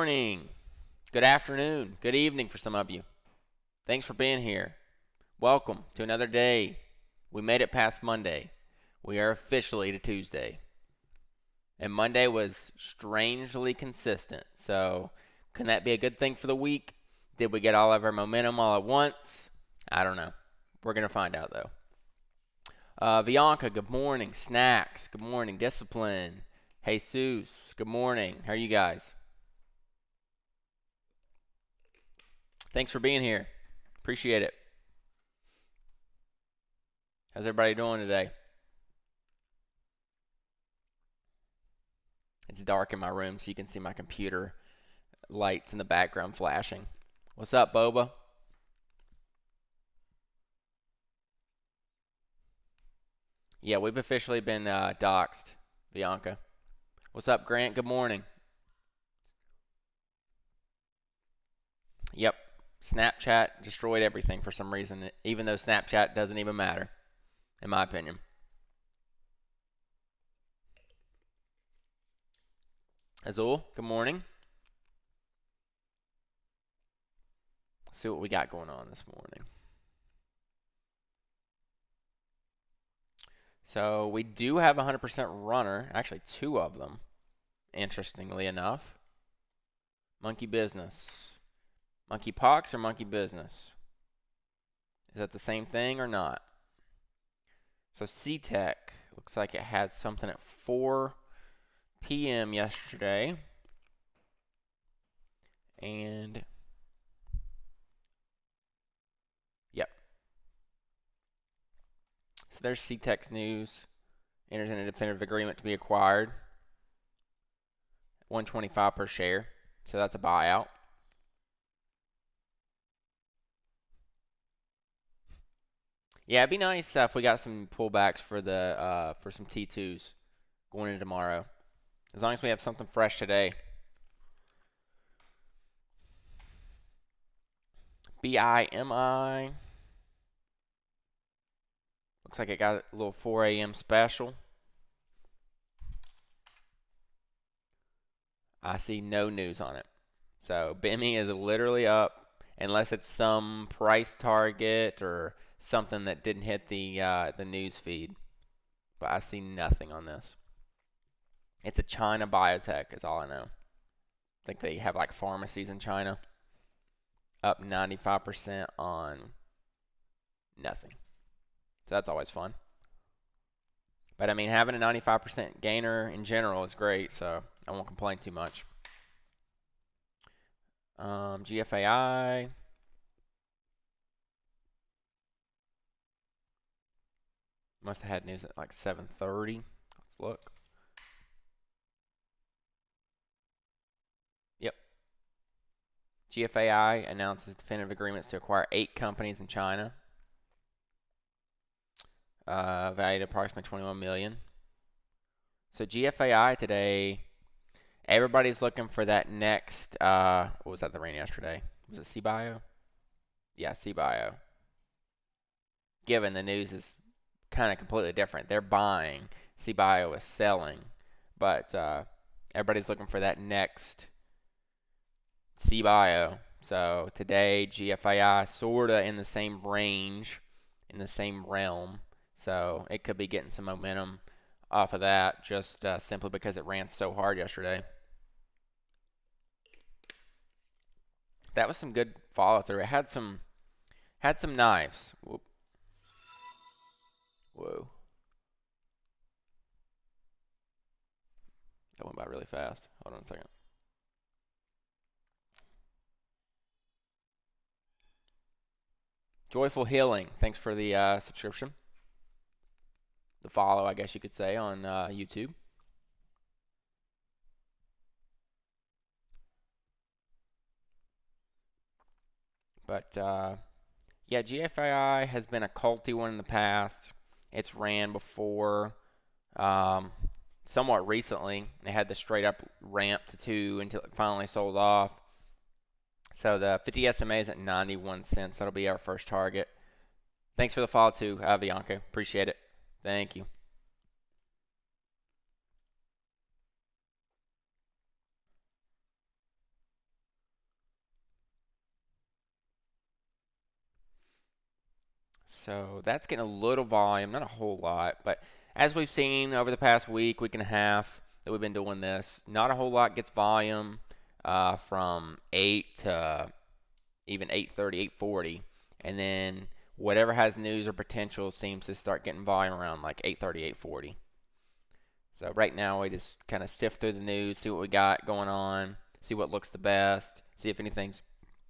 morning, good afternoon, good evening for some of you. Thanks for being here. Welcome to another day. We made it past Monday. We are officially to Tuesday. And Monday was strangely consistent. So, can that be a good thing for the week? Did we get all of our momentum all at once? I don't know. We're going to find out though. Bianca, good morning. Snacks, good morning. Discipline. Jesus, good morning. How are you guys? Thanks for being here. Appreciate it. How's everybody doing today? It's dark in my room, so you can see my computer lights in the background flashing. What's up, Boba? Yeah, we've officially been doxxed, Bianca. What's up, Grant? Good morning. Yep, Snapchat destroyed everything for some reason, even though Snapchat doesn't even matter, in my opinion. Azul, good morning. Let's see what we got going on this morning. So we do have a 100% runner, actually two of them, interestingly enough. Monkey business. Monkey pox or monkey business? Is that the same thing or not? So C-Tech looks like it had something at 4 p.m. yesterday. And yep. So there's C-Tech's news. Enters in a definitive agreement to be acquired. 125 per share. So that's a buyout. Yeah, it'd be nice if we got some pullbacks for some T2s going into tomorrow. As long as we have something fresh today. BIMI. Looks like it got a little 4 a.m. special. I see no news on it. So BIMI is literally up unless it's some price target or something that didn't hit the news feed. But I see nothing on this. It's a China biotech is all I know. I think they have like pharmacies in China. Up 95% on nothing. So that's always fun. But I mean, having a 95% gainer in general is great, so I won't complain too much. GFAI. Must have had news at like 7:30. Let's look. Yep. GFAI announces definitive agreements to acquire 8 companies in China, valued at approximately 21 million. So GFAI today, everybody's looking for that next. What was that that ran yesterday? Was it CBio? Yeah, CBio. Given the news is kind of completely different, they're buying, CBio is selling, but everybody's looking for that next CBio. So today, GFAI sorta in the same range, in the same realm. So it could be getting some momentum off of that, just simply because it ran so hard yesterday. That was some good follow through. It had some knives. Whoop. Whoa, that went by really fast. Hold on a second. Joyful Healing, thanks for the subscription, the follow, I guess you could say, on YouTube. But yeah, GFAI has been a culty one in the past. It's ran before, um, somewhat recently. They had the straight up ramp to 2 until it finally sold off. So the 50 SMA is at 91 cents. That'll be our first target. Thanks for the follow too, Bianca. Appreciate it. Thank you. So that's getting a little volume, not a whole lot, but as we've seen over the past week, week and a half that we've been doing this, not a whole lot gets volume from 8 to even 8:30, 8:40, and then whatever has news or potential seems to start getting volume around like 8:30, 8:40. So right now we just kind of sift through the news, see what we got going on, see what looks the best, see if anything's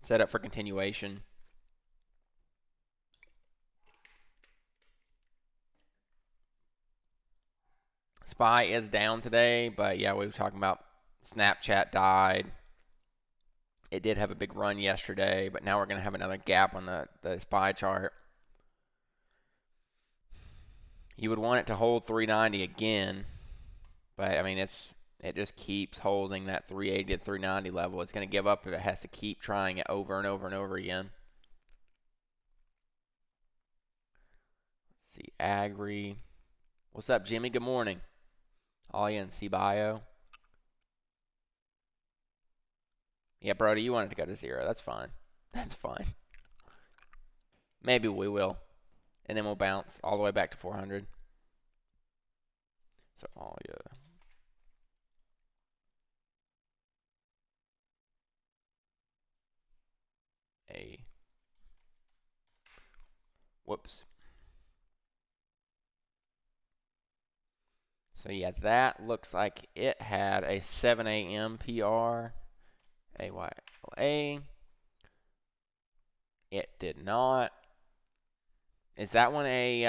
set up for continuation. SPY is down today, but yeah, we were talking about Snapchat died. It did have a big run yesterday, but now we're going to have another gap on the SPY chart. You would want it to hold 390 again, but I mean it just keeps holding that 380 to 390 level. It's going to give up if it has to keep trying it over and over and over again. Let's see, Agri. What's up, Jimmy? Good morning. All you in CBio. Yeah, Brody, you wanted to go to 0. That's fine. That's fine. Maybe we will. And then we'll bounce all the way back to 400. So all yeah. A whoops. So yeah, that looks like it had a 7 a.m. PR. AYLA. It did not. Is that one a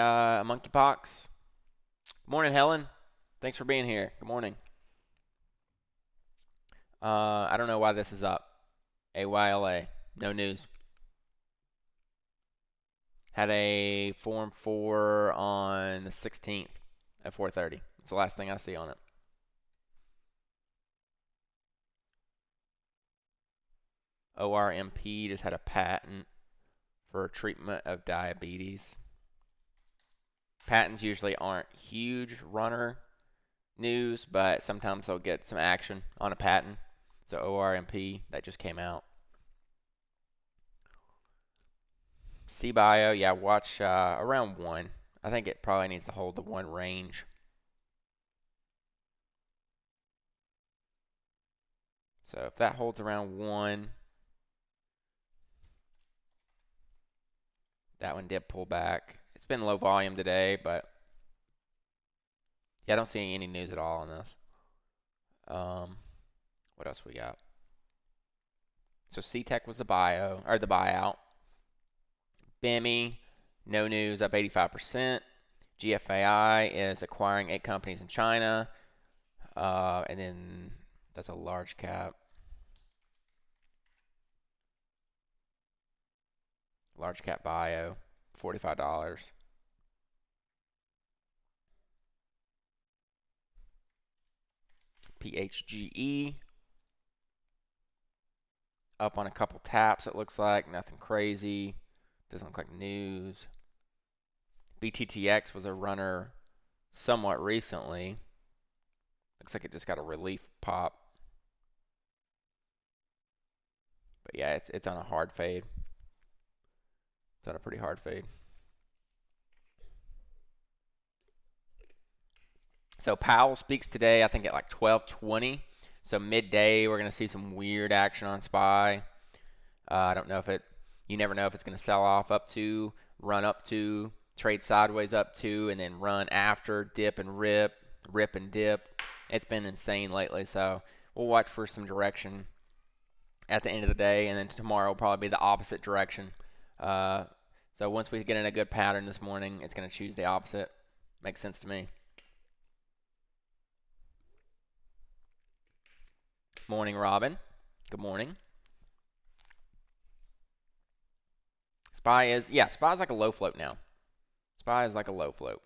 monkeypox? Good morning, Helen. Thanks for being here. Good morning. I don't know why this is up. AYLA. No news. Had a Form 4 on the 16th at 4:30. It's the last thing I see on it. ORMP just had a patent for treatment of diabetes. Patents usually aren't huge runner news, but sometimes they'll get some action on a patent. So ORMP, that just came out. CBio, yeah, watch around 1. I think it probably needs to hold the 1 range. So if that holds around 1, that one did pull back. It's been low volume today, but yeah, I don't see any news at all on this. What else we got? So CTech was the buyout. BIMI, no news, up 85%. GFAI is acquiring 8 companies in China. And then that's a large cap. Large cap bio, $45. PHGE, up on a couple taps, it looks like. Nothing crazy. Doesn't look like news. BTTX was a runner somewhat recently. Looks like it just got a relief pop. But yeah, it's on a hard fade. It's on a pretty hard fade. So Powell speaks today, I think at like 12:20. So midday, we're going to see some weird action on SPY. I don't know if it, you never know if it's going to sell off up to, run up to, trade sideways up to, and then run after, dip and rip, rip and dip. It's been insane lately, so we'll watch for some direction at the end of the day, and then tomorrow will probably be the opposite direction. Uh, so once we get in a good pattern this morning, it's going to choose the opposite. Makes sense to me. Morning, Robin. Good morning. SPY is like a low float now. SPY is like a low float.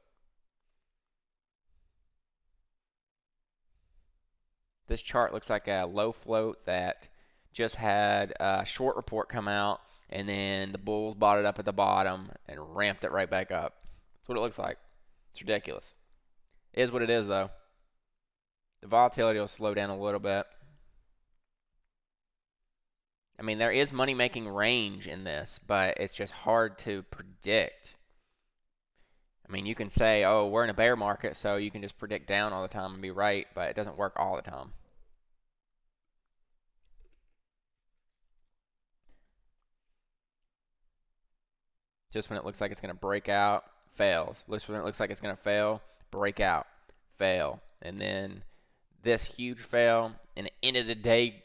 This chart looks like a low float that just had a short report come out, and then the bulls bought it up at the bottom and ramped it right back up. That's what it looks like. It's ridiculous. It is what it is, though. The volatility will slow down a little bit. I mean, there is money making range in this, but it's just hard to predict. I mean, you can say, oh, we're in a bear market, so you can just predict down all the time and be right, but it doesn't work all the time. Just when it looks like it's going to break out, fails. Looks when it looks like it's going to fail, break out, fail. And then this huge fail, and end of the day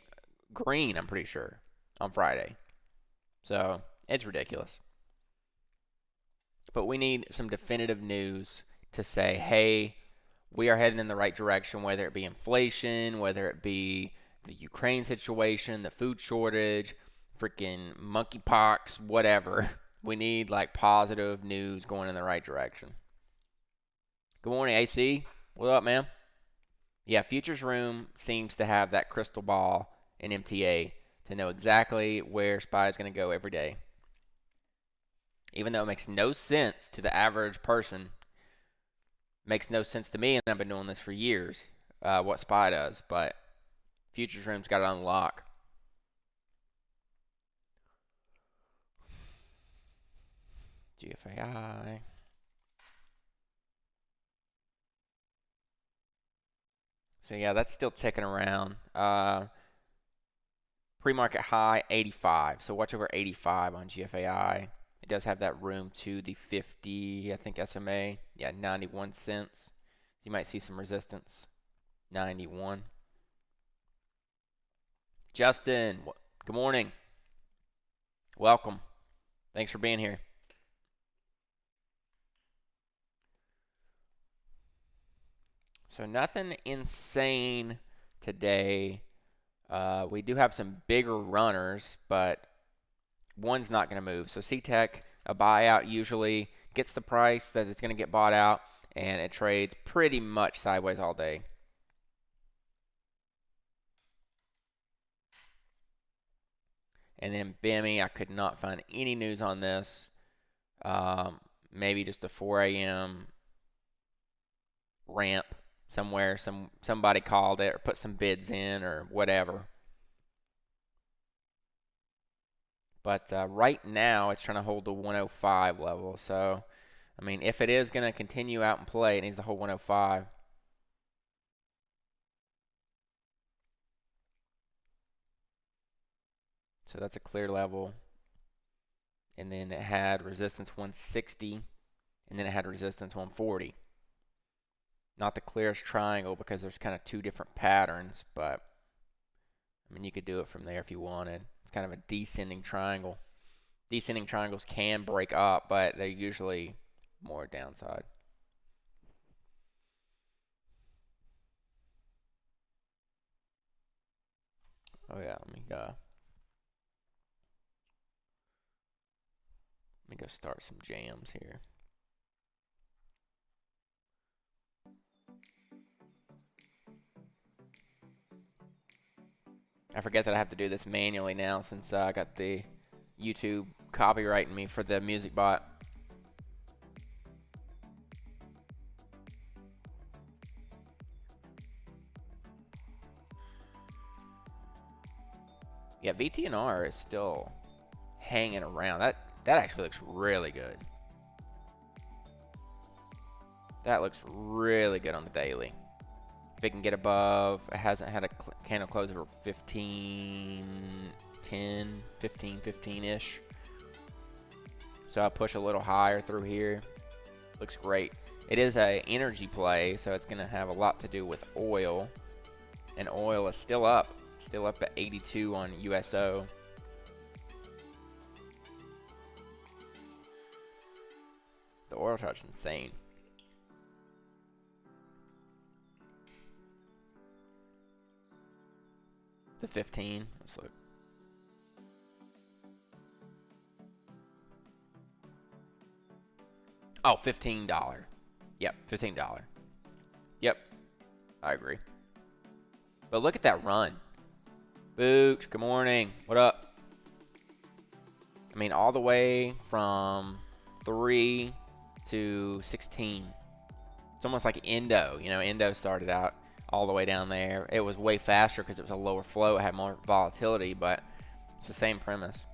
green, I'm pretty sure, on Friday. So it's ridiculous. But we need some definitive news to say, hey, we are heading in the right direction, whether it be inflation, whether it be the Ukraine situation, the food shortage, freaking monkeypox, whatever. We need like positive news going in the right direction. Good morning, AC. What up, man? Yeah, Futures Room seems to have that crystal ball in MTA to know exactly where SPY is going to go every day. Even though it makes no sense to the average person, makes no sense to me, and I've been doing this for years, what SPY does, but Futures Room's got it on lock. GFAI. So yeah, that's still ticking around. Pre-market high 85. So watch over 85 on GFAI. It does have that room to the 50, I think SMA. Yeah, 91 cents. So you might see some resistance. 91. Justin, good morning. Welcome. Thanks for being here. So nothing insane today. We do have some bigger runners, but one's not going to move. So CTEC, a buyout usually gets the price that it's going to get bought out, and it trades pretty much sideways all day. And then BIMI, I could not find any news on this. Maybe just a 4 a.m. ramp somewhere. Somebody called it or put some bids in or whatever. But right now, it's trying to hold the 105 level. So, I mean, if it is going to continue out and play, it needs to hold 105. So that's a clear level. And then it had resistance 160, and then it had resistance 140. Not the clearest triangle because there's kind of two different patterns, but I mean, you could do it from there if you wanted. It's kind of a descending triangle. Descending triangles can break up, but they're usually more downside. Oh yeah, let me go start some jams here. I forget that I have to do this manually now since I got the YouTube copyrighting me for the music bot. Yeah, VTNR is still hanging around. That actually looks really good. That looks really good on the daily. If it can get above, it hasn't had a candle close over 15, 10, 15, 15-ish. So I'll push a little higher through here. Looks great. It is a energy play, so it's going to have a lot to do with oil. And oil is still up at 82 on USO. The oil chart's insane. The 15. Let's look. Oh, $15. Yep, $15. Yep, I agree. But look at that run. Booch, good morning. What up? I mean, all the way from 3 to 16. It's almost like Indo. You know, Indo started out all the way down there. It was way faster because it was a lower flow. It had more volatility, but it's the same premise.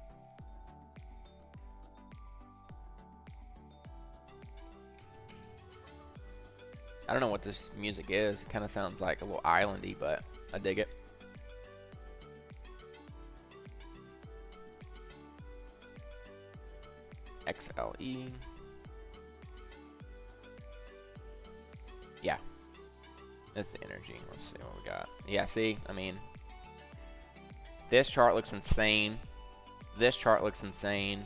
I don't know what this music is. It kind of sounds like a little islandy, but I dig it. XLE. Yeah, that's the energy. Let's see what we got. Yeah, see, I mean, this chart looks insane. This chart looks insane.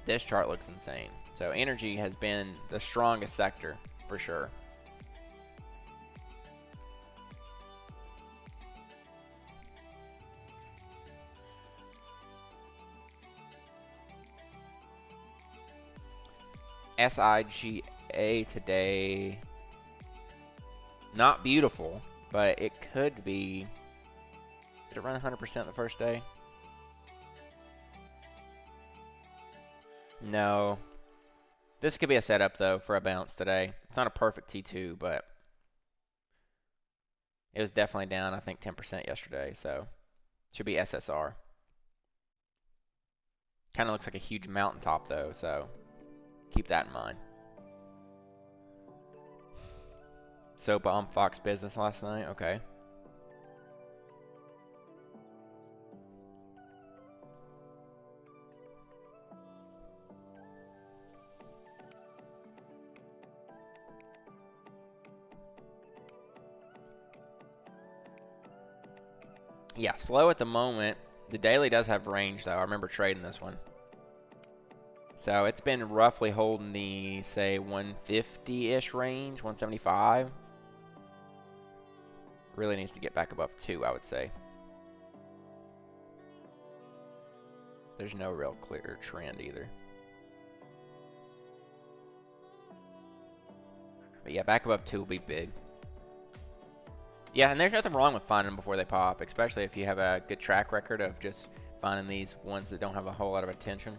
This chart looks insane. So energy has been the strongest sector for sure. SIGA today, not beautiful, but it could be. Did it run 100% the first day? No. This could be a setup though for a bounce today. It's not a perfect T2, but it was definitely down, I think 10% yesterday, so should be SSR. Kind of looks like a huge mountaintop though, so keep that in mind. Soap on Fox Business last night, okay. Yeah, slow at the moment. The daily does have range though. I remember trading this one. So it's been roughly holding the, say, 150-ish range, 175. Really needs to get back above 2, I would say. There's no real clear trend either. But yeah, back above 2 will be big. Yeah, and there's nothing wrong with finding them before they pop, especially if you have a good track record of just finding these ones that don't have a whole lot of attention.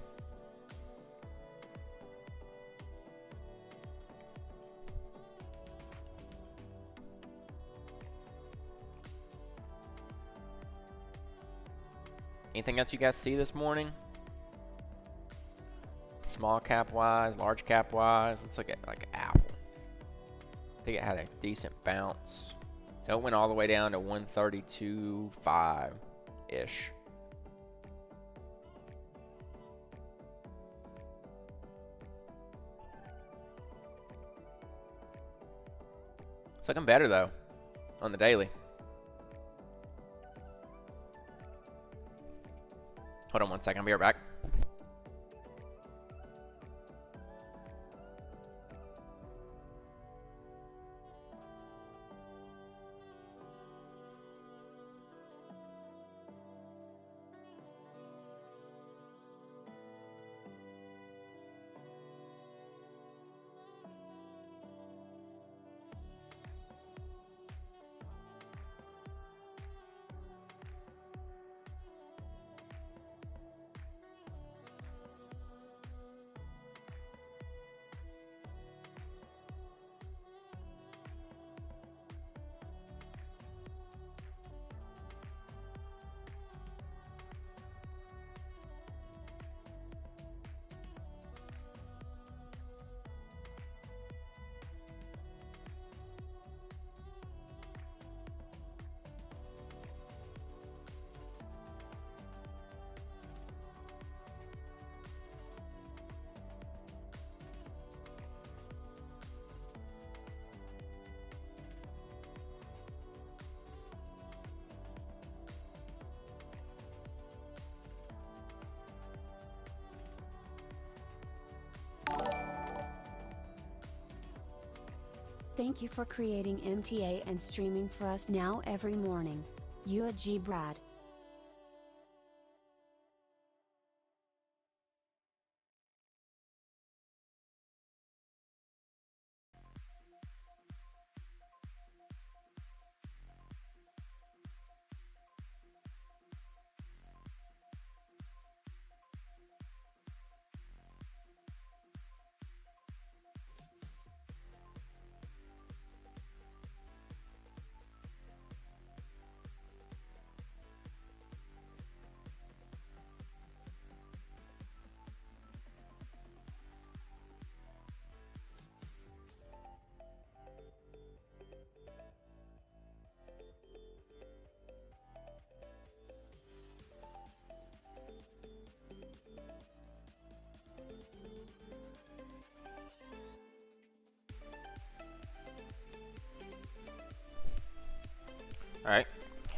Anything else you guys see this morning? Small cap wise, large cap wise, let's look at like Apple. I think it had a decent bounce. So it went all the way down to 132.5-ish. It's looking better though on the daily. Hold on one second, I'll be right back. Thank you for creating MTA and streaming for us now every morning. UAG Brad.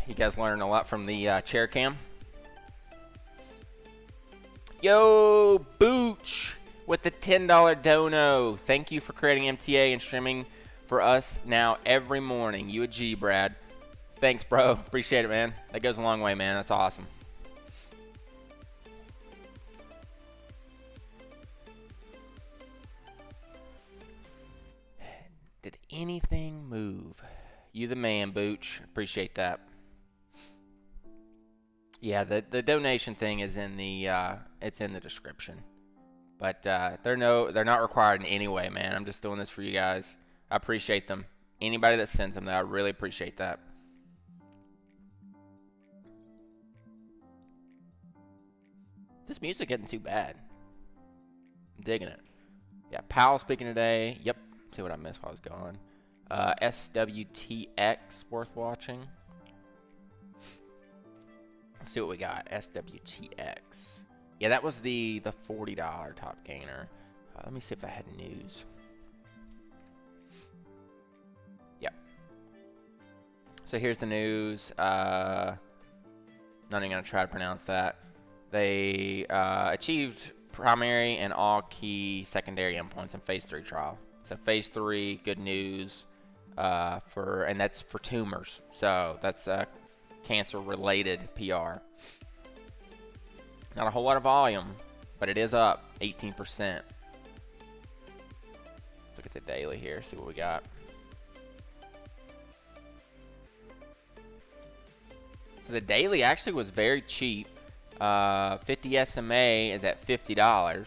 You guys learned a lot from the chair cam. Yo, Booch with the $10 dono. Thank you for creating MTA and streaming for us now every morning. You a G, Brad. Thanks, bro. Appreciate it, man. That goes a long way, man. That's awesome. Did anything move? You the man, Booch. Appreciate that. Yeah, the donation thing is in the it's in the description. But they're not required in any way, man. I'm just doing this for you guys. I appreciate them. Anybody that sends them, though, I really appreciate that. This music isn't too bad. I'm digging it. Yeah, Powell speaking today. Yep. See what I missed while I was gone. SWTX worth watching. Let's see what we got. SWTX. Yeah, that was the $40 top gainer. Let me see if I had news. Yep. So here's the news. Not even gonna try to pronounce that. They achieved primary and all key secondary endpoints in phase 3 trial. So phase 3, good news and that's for tumors. So that's cancer-related PR. Not a whole lot of volume, but it is up 18%. Let's look at the daily here, see what we got. So the daily actually was very cheap. 50 SMA is at $50.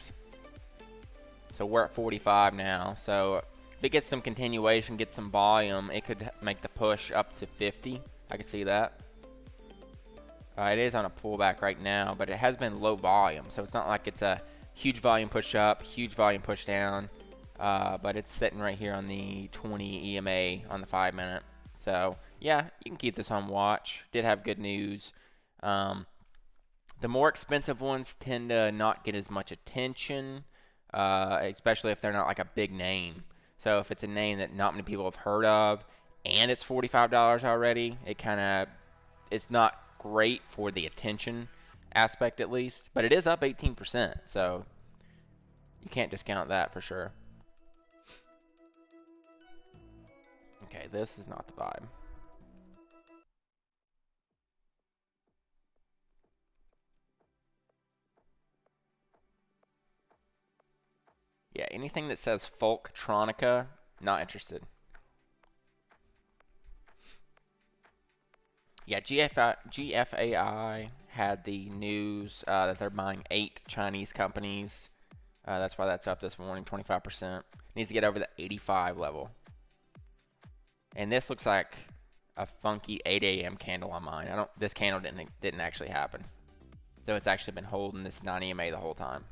So we're at 45 now. So if it gets some continuation, gets some volume, it could make the push up to 50. I can see that. It is on a pullback right now, but it has been low volume. So it's not like it's a huge volume push up, huge volume push down. But it's sitting right here on the 20 EMA on the 5 minute. So yeah, you can keep this on watch. Did have good news. The more expensive ones tend to not get as much attention, especially if they're not like a big name. So if it's a name that not many people have heard of and it's $45 already, it's not great for the attention aspect at least, but it is up 18%, so you can't discount that for sure. Okay, this is not the vibe. Yeah, anything that says Folktronica, not interested. Yeah, GFAI had the news that they're buying 8 Chinese companies. That's why that's up this morning, 25%. Needs to get over the 85 level. And this looks like a funky 8 a.m. candle on mine. This candle didn't actually happen. So it's actually been holding this 9 EMA the whole time.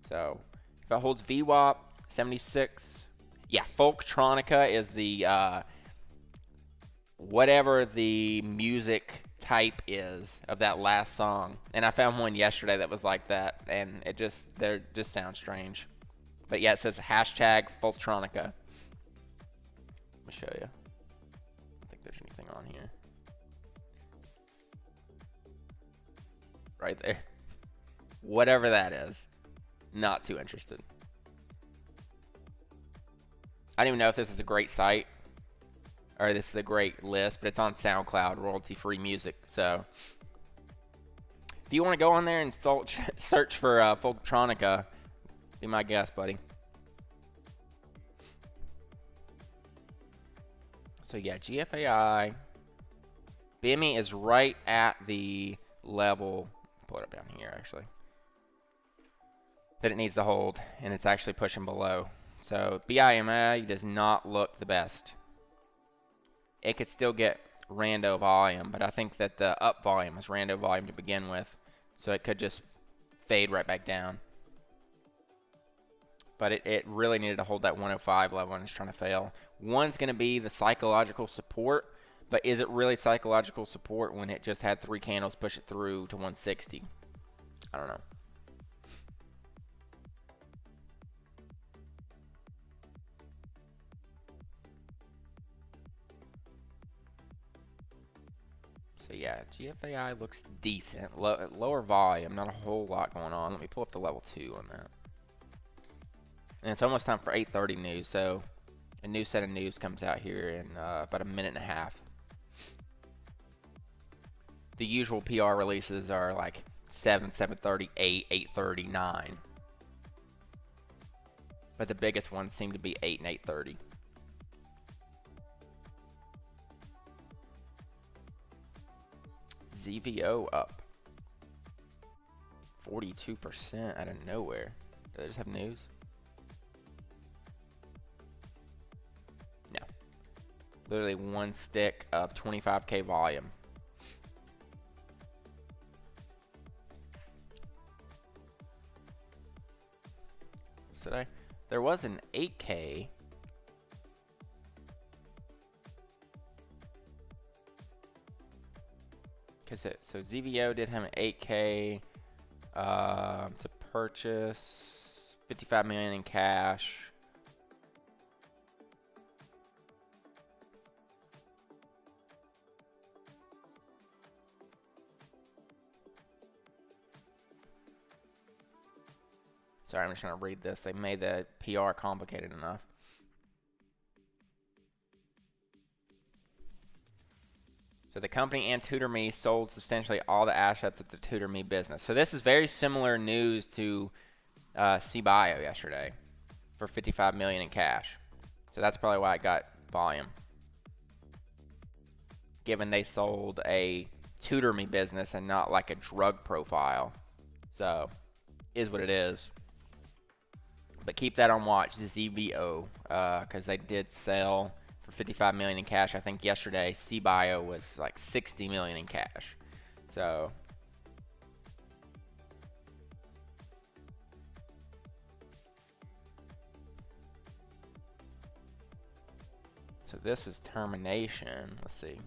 So if it holds VWAP 76, yeah, Folktronica is the whatever the music type is of that last song. And I found one yesterday that was like that, and it just sounds strange. But yeah, it says hashtag Folktronica. Let me show you. I don't think there's anything on here. Right there. Whatever that is. Not too interested. I don't even know if this is a great site or this is a great list, but it's on SoundCloud, royalty-free music. So if you want to go on there and search for Folktronica, be my guest, buddy. So yeah, GFAI. BIMI is right at the level, pull it up down here actually, that it needs to hold, and it's actually pushing below. So BIMA does not look the best. It could still get rando volume, but I think that the up volume is rando volume to begin with, so it could just fade right back down. But it really needed to hold that 105 level, and it's trying to fail. One's going to be the psychological support, but is it really psychological support when it just had 3 candles push it through to 160? I don't know. So yeah, GFAI looks decent. Lower volume, not a whole lot going on. Let me pull up the level 2 on that. And it's almost time for 8:30 news, so a new set of news comes out here in about a minute and a half. The usual PR releases are like 7, 7:30, 8, 8:30, 9. But the biggest ones seem to be 8 and 8:30. ZVO up 42% out of nowhere. Do they just have news? No. Literally one stick of 25K volume. Today there was an 8K. So ZVO did have an 8K to purchase 55 million in cash. Sorry, I'm just trying to read this. They made the PR complicated enough. So the company and TutorMe sold substantially all the assets of the TutorMe business. So this is very similar news to CBio yesterday for 55 million in cash. So that's probably why it got volume. Given they sold a TutorMe business and not like a drug profile. So is what it is. But keep that on watch, ZVO, because they did sell for 55 million in cash. I think yesterday CBio was like 60 million in cash. So this is termination. Let's see.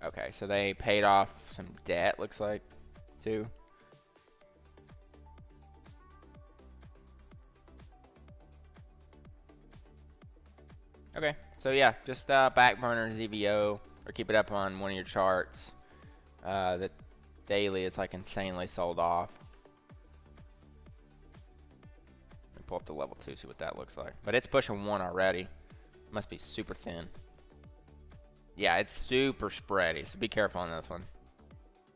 Okay, so they paid off some debt, looks like, too. Okay, so yeah, just back burner ZVO or keep it up on one of your charts. The daily is like insanely sold off. Let me pull up the level 2, see what that looks like. But it's pushing 1 already. Must be super thin. Yeah, it's super spready, so be careful on this one.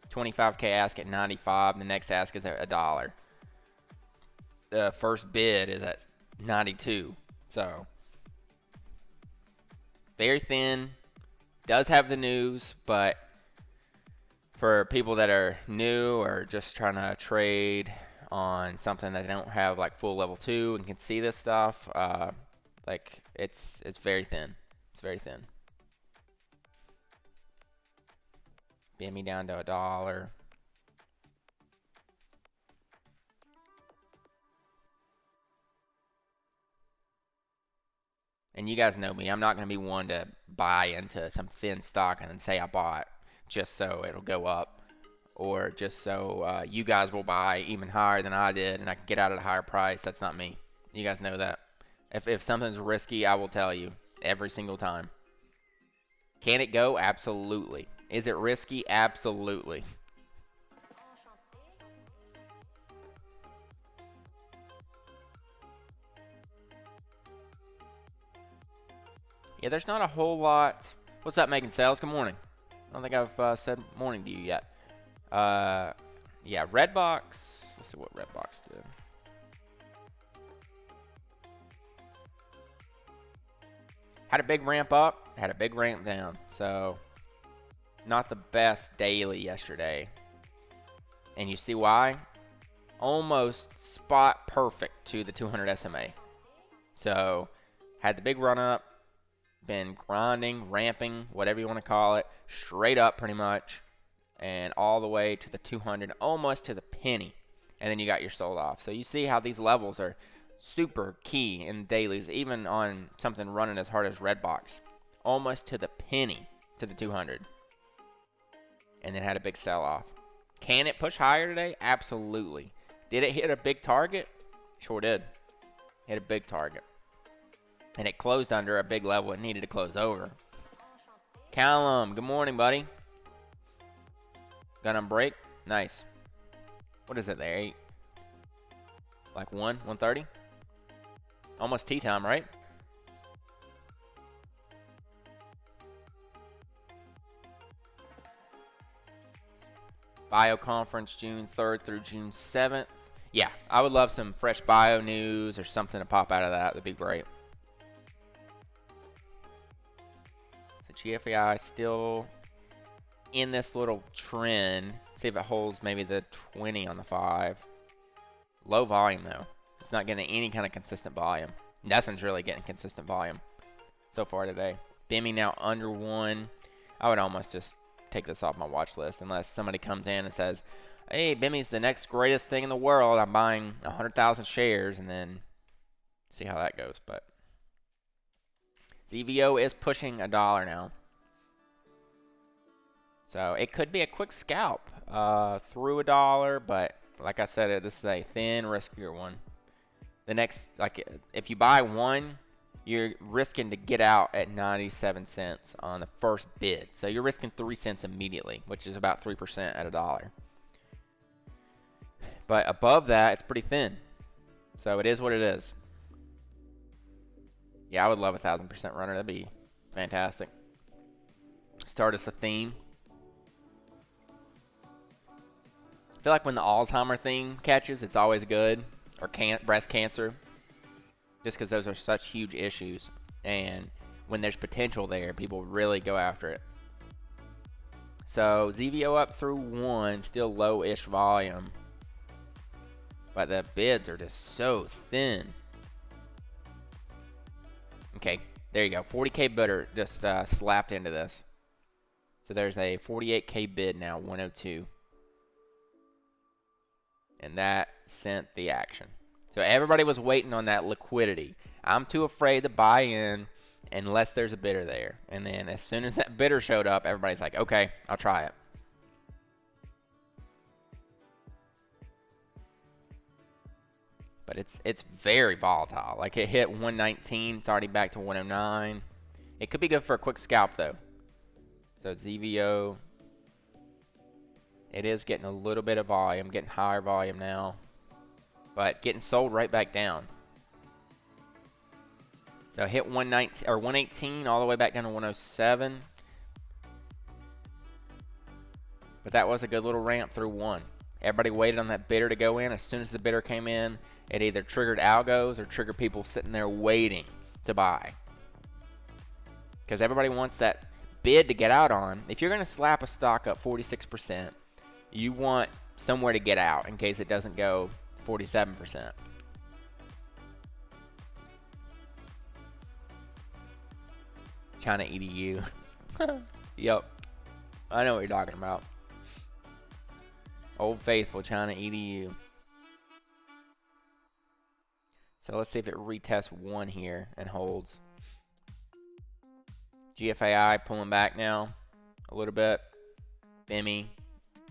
25K ask at 95, the next ask is at $1. The first bid is at 92, so very thin. Does have the news, but for people that are new or just trying to trade on something that they don't have like full level 2 and can see this stuff, like it's very thin. It's very thin. BME down to $1. And you guys know me, I'm not going to be one to buy into some thin stock and then say I bought just so it'll go up, or just so you guys will buy even higher than I did and I can get out at a higher price. That's not me. You guys know that. If something's risky, I will tell you every single time. Can it go? Absolutely. Is it risky? Absolutely. Yeah, there's not a whole lot. What's up, Making Sales? Good morning. I don't think I've said morning to you yet. Yeah, Redbox. Let's see what Redbox did. Had a big ramp up, had a big ramp down. So, not the best daily yesterday. And you see why? Almost spot perfect to the 200 SMA. So, had the big run up, been grinding, ramping, whatever you want to call it, straight up pretty much, and all the way to the 200, almost to the penny. And then you got your sold off. So you see how these levels are super key in dailies, even on something running as hard as Redbox. Almost to the penny to the 200. And then had a big sell off. Can it push higher today? Absolutely. Did it hit a big target? Sure did. Hit a big target. And it closed under a big level it needed to close over. Callum, good morning, buddy. Gun on break? Nice. What is it there? 8? Like 130? Almost tea time, right? Bio conference June 3rd through June 7th. Yeah, I would love some fresh bio news or something to pop out of that. That'd be great. So GFAI still in this little trend. See if it holds maybe the 20 on the 5. Low volume though. It's not getting any kind of consistent volume. Nothing's really getting consistent volume so far today. BIMI now under 1. I would almost just take this off my watch list unless somebody comes in and says, hey, BIMI's the next greatest thing in the world. I'm buying 100,000 shares, and then see how that goes. But ZVO is pushing $1 now. So it could be a quick scalp through $1, but like I said, this is a thin, riskier one. The next, like, if you buy one, you're risking to get out at 97 cents on the first bid. So you're risking 3 cents immediately, which is about 3% at $1. But above that, it's pretty thin. So it is what it is. Yeah, I would love a 1,000% runner. That'd be fantastic. Start us a theme. I feel like when the Alzheimer theme catches, it's always good. Or breast cancer. Just because those are such huge issues. And when there's potential there, people really go after it. So ZVO up through 1, still low-ish volume. But the bids are just so thin. Okay, there you go. 40K bidder just slapped into this. So there's a 48K bid now, 102. And that sent the action. So everybody was waiting on that liquidity. I'm too afraid to buy in unless there's a bidder there. And then as soon as that bidder showed up, everybody's like, okay, I'll try it. But it's very volatile. Like it hit 119, it's already back to 109. It could be good for a quick scalp though. So ZVO, it is getting a little bit of volume, getting higher volume now. But getting sold right back down. So hit 119 or 118 all the way back down to 107. But that was a good little ramp through 1. Everybody waited on that bidder to go in. As soon as the bidder came in, it either triggered algos or triggered people sitting there waiting to buy. Because everybody wants that bid to get out on. If you're going to slap a stock up 46%, you want somewhere to get out in case it doesn't go 47%. China EDU. Yep. I know what you're talking about. Old Faithful China EDU. So let's see if it retests 1 here and holds. GFAI pulling back now a little bit. BIMI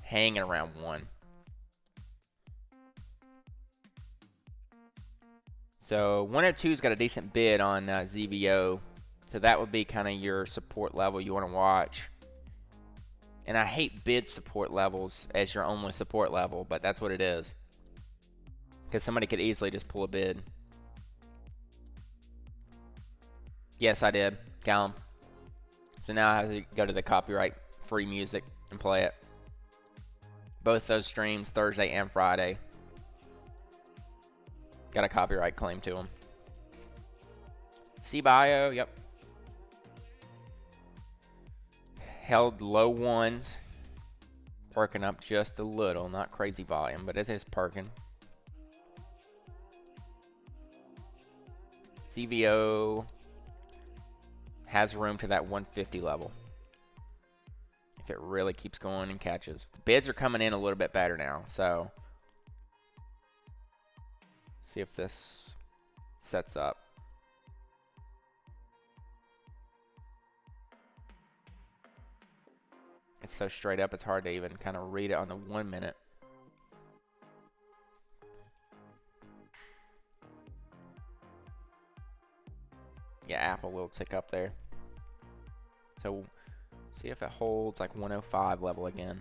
hanging around 1. So 102's got a decent bid on ZVO. So that would be kind of your support level you want to watch. And I hate bid support levels as your only support level, but that's what it is. Because somebody could easily just pull a bid. Yes, I did, Callum. So now I have to go to the copyright free music and play it. Both those streams, Thursday and Friday. Got a copyright claim to them. CBio, yep. Held low 1s. Perking up just a little, not crazy volume, but it is perking. CVO has room to that 150 level. If it really keeps going and catches. The bids are coming in a little bit better now, so see if this sets up. It's so straight up, it's hard to even kind of read it on the 1 minute. gap a little tick up there. So see if it holds like 105 level again.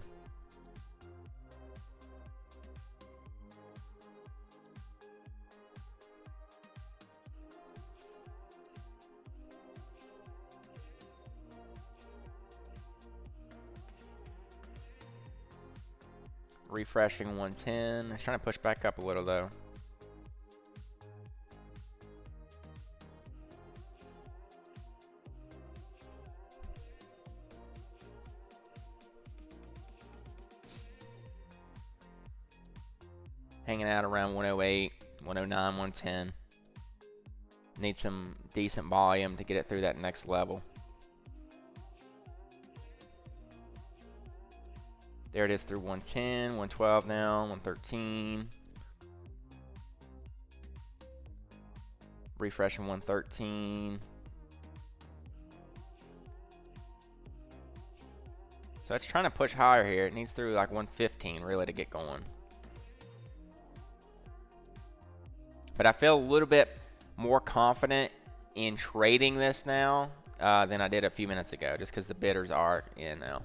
Refreshing 110. It's trying to push back up a little though. Hanging out around 108, 109, 110. Need some decent volume to get it through that next level. There it is through 110, 112 now, 113. Refreshing 113. So it's trying to push higher here. It needs through like 115 really to get going. But I feel a little bit more confident in trading this now than I did a few minutes ago, just because the bidders are in now.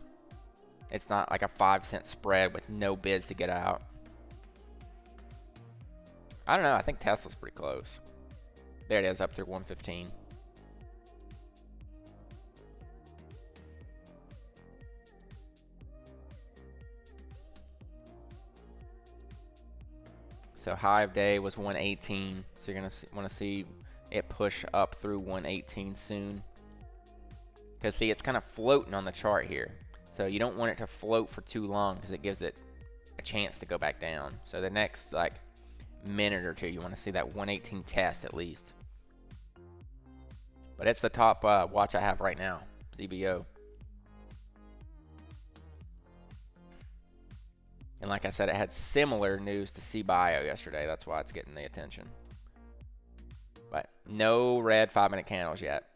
It's not like a 5-cent spread with no bids to get out. I don't know. I think Tesla's pretty close. There it is, up through 115. So high of day was 118. So you're gonna want to see it push up through 118 soon. Because see, it's kind of floating on the chart here. So you don't want it to float for too long because it gives it a chance to go back down. So the next like minute or two, you want to see that 118 test at least. But it's the top watch I have right now, ZBO. And like I said, it had similar news to CBIO yesterday. That's why it's getting the attention. But no red 5-minute candles yet.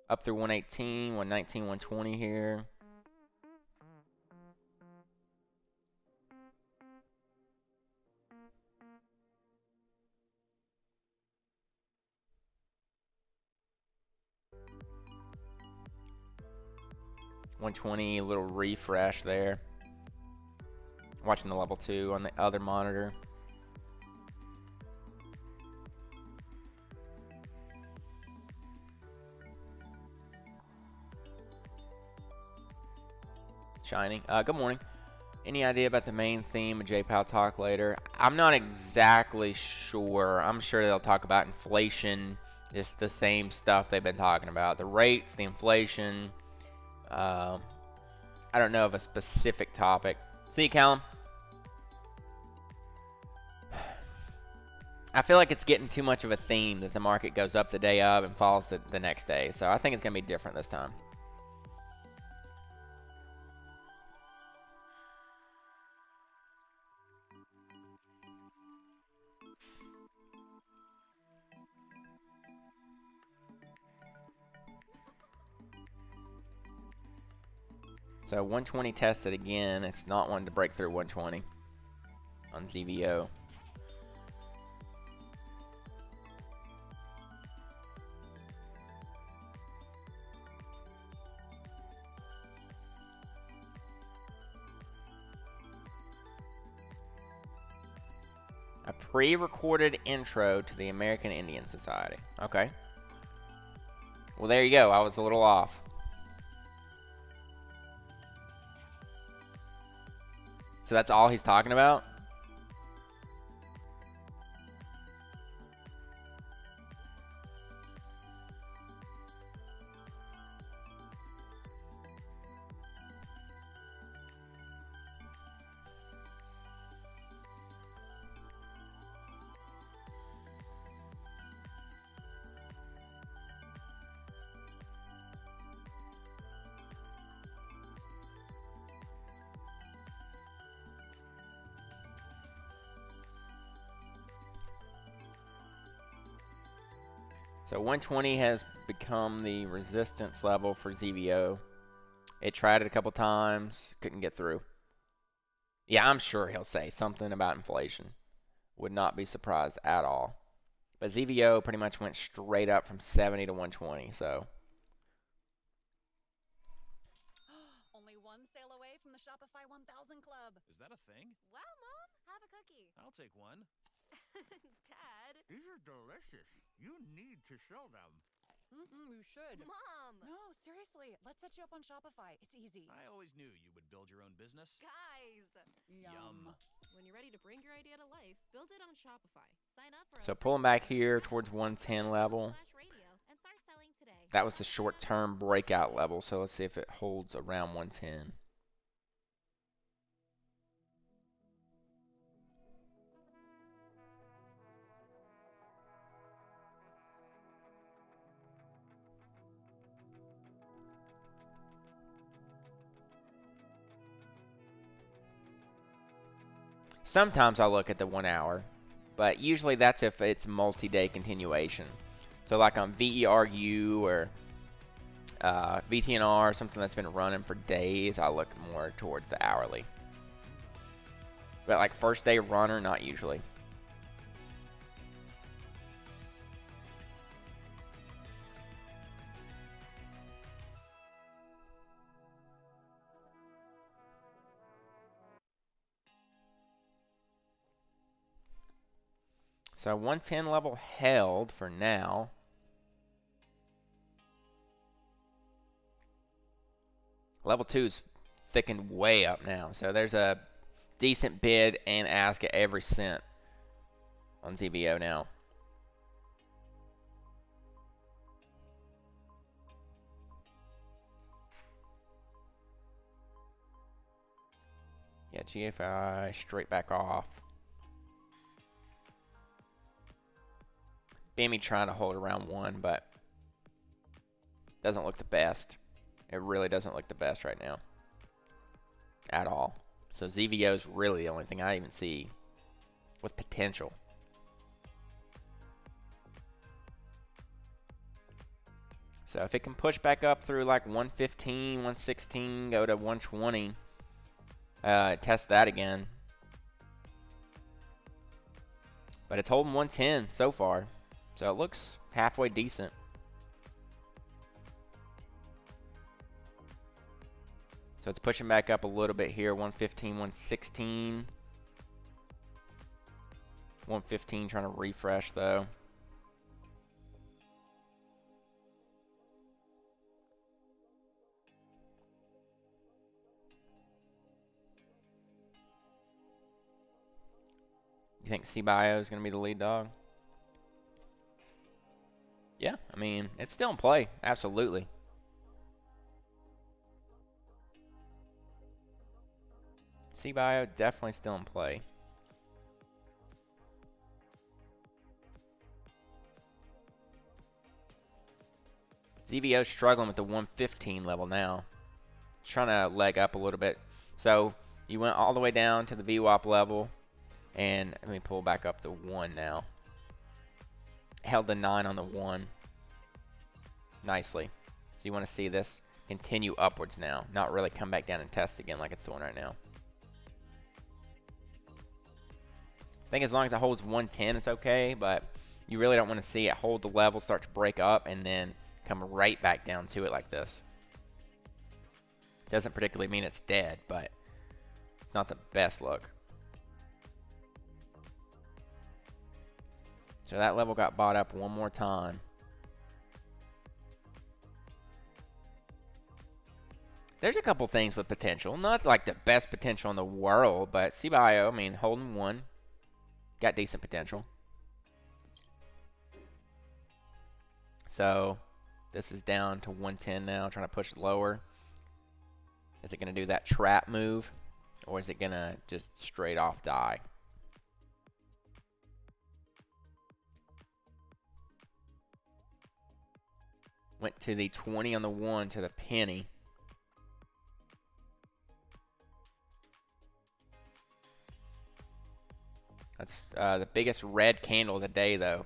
Up through 118, 119, 120 here. $120, a little refresh there. Watching the level 2 on the other monitor. Shining. Good morning. Any idea about the main theme of JPOW talk later? I'm not exactly sure. I'm sure they'll talk about inflation. It's the same stuff they've been talking about. The rates, the inflation. I don't know of a specific topic. See you, Callum. I feel like it's getting too much of a theme that the market goes up the day of and falls the next day. So I think it's going to be different this time. So 120 tested again. It's not wanting to break through 120 on ZVO. A pre-recorded intro to the American Indian Society. Okay. Well, there you go. I was a little off. So that's all he's talking about? So 120 has become the resistance level for ZVO. It tried it a couple times, couldn't get through. Yeah, I'm sure he'll say something about inflation. Would not be surprised at all. But ZVO pretty much went straight up from 70 to 120. So Only one sale away from the Shopify 1000 Club. Is that a thing? Wow, Mom, have a cookie. I'll take one. Dad. These are delicious. You need to show them. You should. Mom. No, seriously. Let's set you up on Shopify. It's easy. I always knew you would build your own business. Guys. Yum. When you're ready to bring your idea to life, build it on Shopify. Sign up for so pulling back here towards 110 level. radio and start selling today. That was the short-term breakout level. So let's see if it holds around 110. Sometimes I'll look at the 1 hour, but usually that's if it's multi-day continuation. So like on VERU or VTNR, something that's been running for days, I'll look more towards the hourly. But like first day runner, not usually. So 110 level held for now. Level 2's thickened way up now. So there's a decent bid and ask at every cent on ZVO now. Yeah, GFI straight back off. BME trying to hold around 1, but doesn't look the best. It really doesn't look the best right now. At all. So ZVO is really the only thing I even see with potential. So if it can push back up through like 115, 116, go to 120, test that again. But it's holding 110 so far. So it looks halfway decent. So it's pushing back up a little bit here, 115, 116. 115 trying to refresh though. You think CBIO is going to be the lead dog? Yeah, I mean, it's still in play, absolutely. CBIO definitely still in play. ZVO struggling with the 115 level now. Trying to leg up a little bit. So you went all the way down to the VWAP level, and let me pull back up to 1 now. Held the 9 on the 1 nicely. So you want to see this continue upwards now, not really come back down and test again like it's doing right now. I think as long as it holds 110, it's okay, but you really don't want to see it hold the level, start to break up, and then come right back down to it like this. Doesn't particularly mean it's dead, but it's not the best look. So that level got bought up one more time. There's a couple things with potential. Not like the best potential in the world, but CBIO, I mean, holding 1. Got decent potential. So this is down to 110 now, trying to push it lower. Is it going to do that trap move, or is it going to just straight off die? Went to the 20 on the 1 to the penny. That's the biggest red candle of the day, though.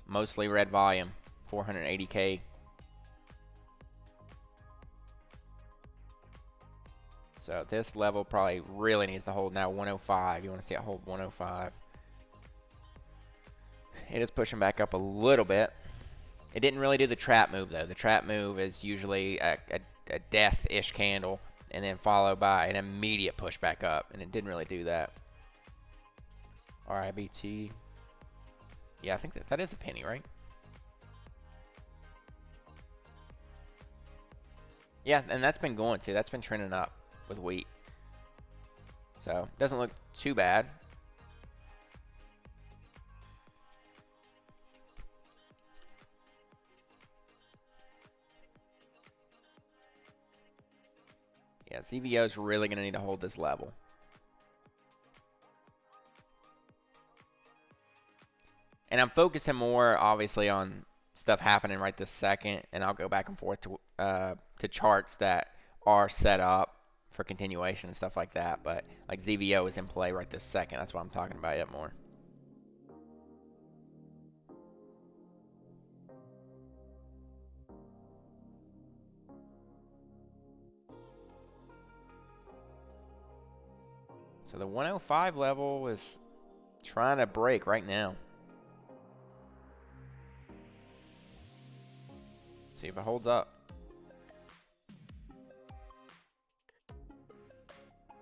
Mostly red volume, 480K. So this level probably really needs to hold now 105. You want to see it hold 105. It is pushing back up a little bit. It didn't really do the trap move though. The trap move is usually a death-ish candle and then followed by an immediate push back up, and it didn't really do that. RIBT. Yeah, I think that is a penny, right? Yeah, and that's been going too. That's been trending up with wheat. So, doesn't look too bad. Yeah, ZVO is really going to need to hold this level. And I'm focusing more, obviously, on stuff happening right this second, and I'll go back and forth to charts that are set up for continuation and stuff like that. But like ZVO is in play right this second. That's why I'm talking about it more. So the 105 level is trying to break right now. See if it holds up.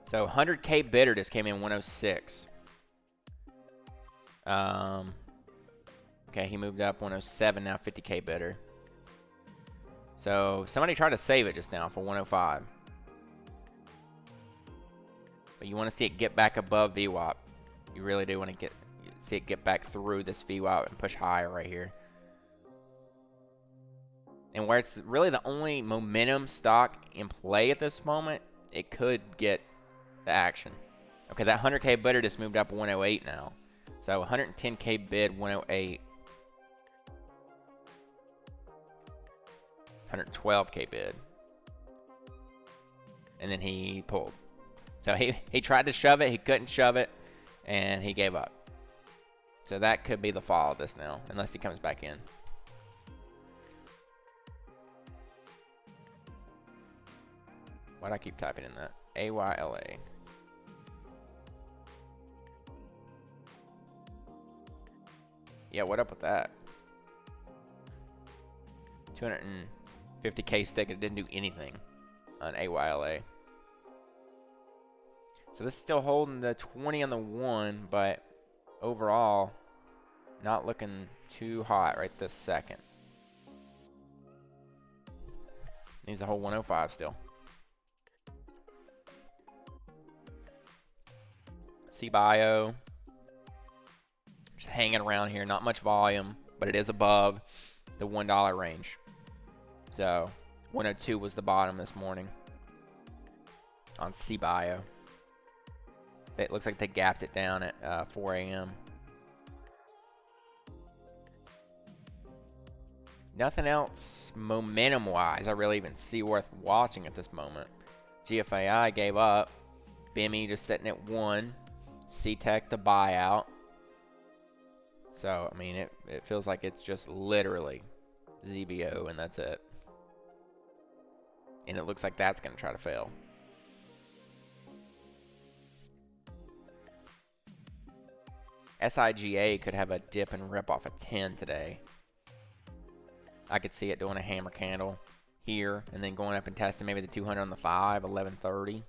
So 100K bidder just came in 106. Okay, he moved up 107, now 50K bidder. So somebody tried to save it just now for 105. But you want to see it get back above VWAP. You really do want to see it get back through this VWAP and push higher right here. And where it's really the only momentum stock in play at this moment, it could get the action. Okay, that 100K bidder just moved up 108 now. So 110K bid, 108. 112K bid. And then he pulled. So he tried to shove it, he couldn't shove it, and he gave up. So that could be the fall of this now, unless he comes back in. Why'd I keep typing in that? AYLA. Yeah, what up with that? 250K stick, it didn't do anything on AYLA. So this is still holding the 20 on the 1, but overall, not looking too hot right this second. Needs a whole 105 still. CBio. Just hanging around here, not much volume, but it is above the $1 range. So 102 was the bottom this morning on CBio. It looks like they gapped it down at 4 a.m. Nothing else momentum-wise I really even see worth watching at this moment. GFAI gave up. BME just sitting at 1. CTEC the buyout. So, I mean, it feels like it's just literally ZBO and that's it. And it looks like that's going to try to fail. SIGA could have a dip and rip off a 10 today. I could see it doing a hammer candle here and then going up and testing maybe the 200 on the 5, 1130.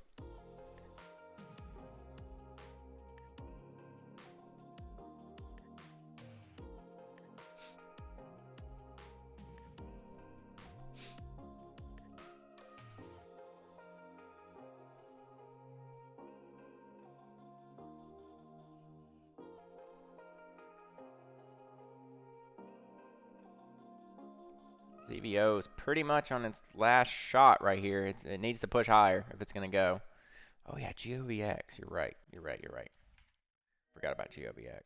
ZVO is pretty much on its last shot right here. It needs to push higher if it's going to go. Oh yeah, GOVX. You're right. You're right. You're right. Forgot about GOVX.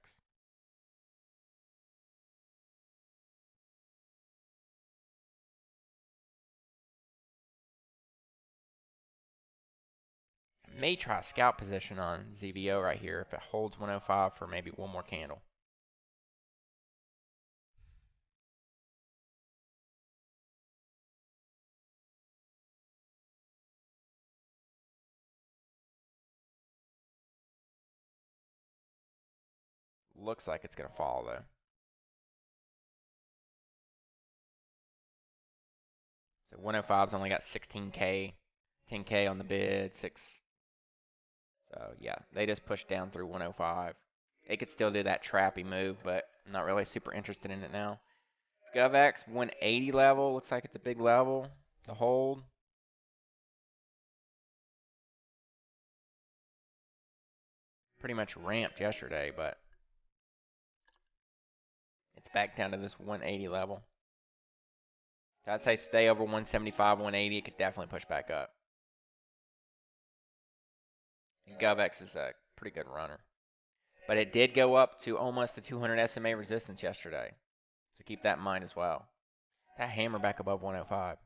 I may try a scalp position on ZVO right here if it holds 105 for maybe one more candle. Looks like it's going to fall though. The 105's only got 16K, 10K on the bid, 6. So yeah, they just pushed down through 105. It could still do that trappy move, but I'm not really super interested in it now. GOVX 180 level, looks like it's a big level to hold. Pretty much ramped yesterday, but it's back down to this 180 level. So I'd say stay over 175, 180. It could definitely push back up. And GOVX is a pretty good runner. But it did go up to almost the 200 SMA resistance yesterday. So keep that in mind as well. That hammer back above 105.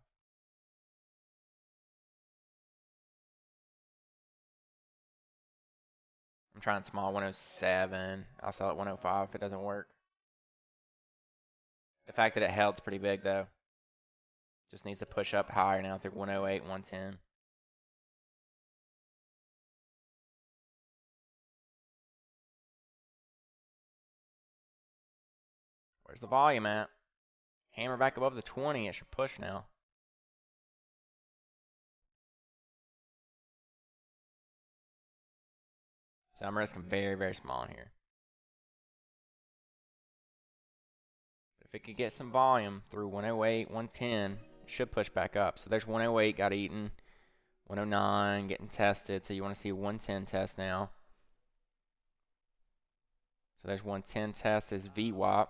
I'm trying small 107. I'll sell at 105 if it doesn't work. The fact that it held's pretty big though. Just needs to push up higher now through 108, 110. Where's the volume at? Hammer back above the 20. It should push now. So I'm risking very, very small in here. But if it could get some volume through 108, 110, it should push back up. So there's 108, got eaten. 109, getting tested. So you want to see a 110 test now. So there's 110 test is VWAP.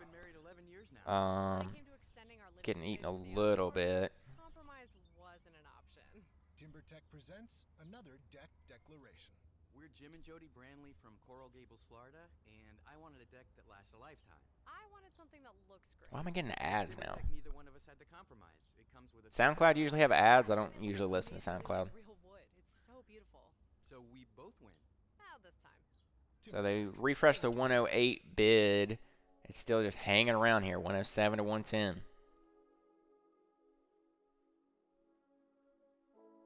It's getting eaten a little bit. Compromise wasn't an option. TimberTech presents another deck declaration. We're Jim and Jody Branley from Coral Gables, Florida, and I wanted a deck that lasts a lifetime. I wanted something that looks great. Why am I getting ads now? Neither one of us had to compromise. It comes with a SoundCloud usually have ads. I don't usually listen to SoundCloud. Real wood. It's so beautiful. So we both win. Now this time. So they refreshed the 108 bid. It's still just hanging around here, 107 to 110.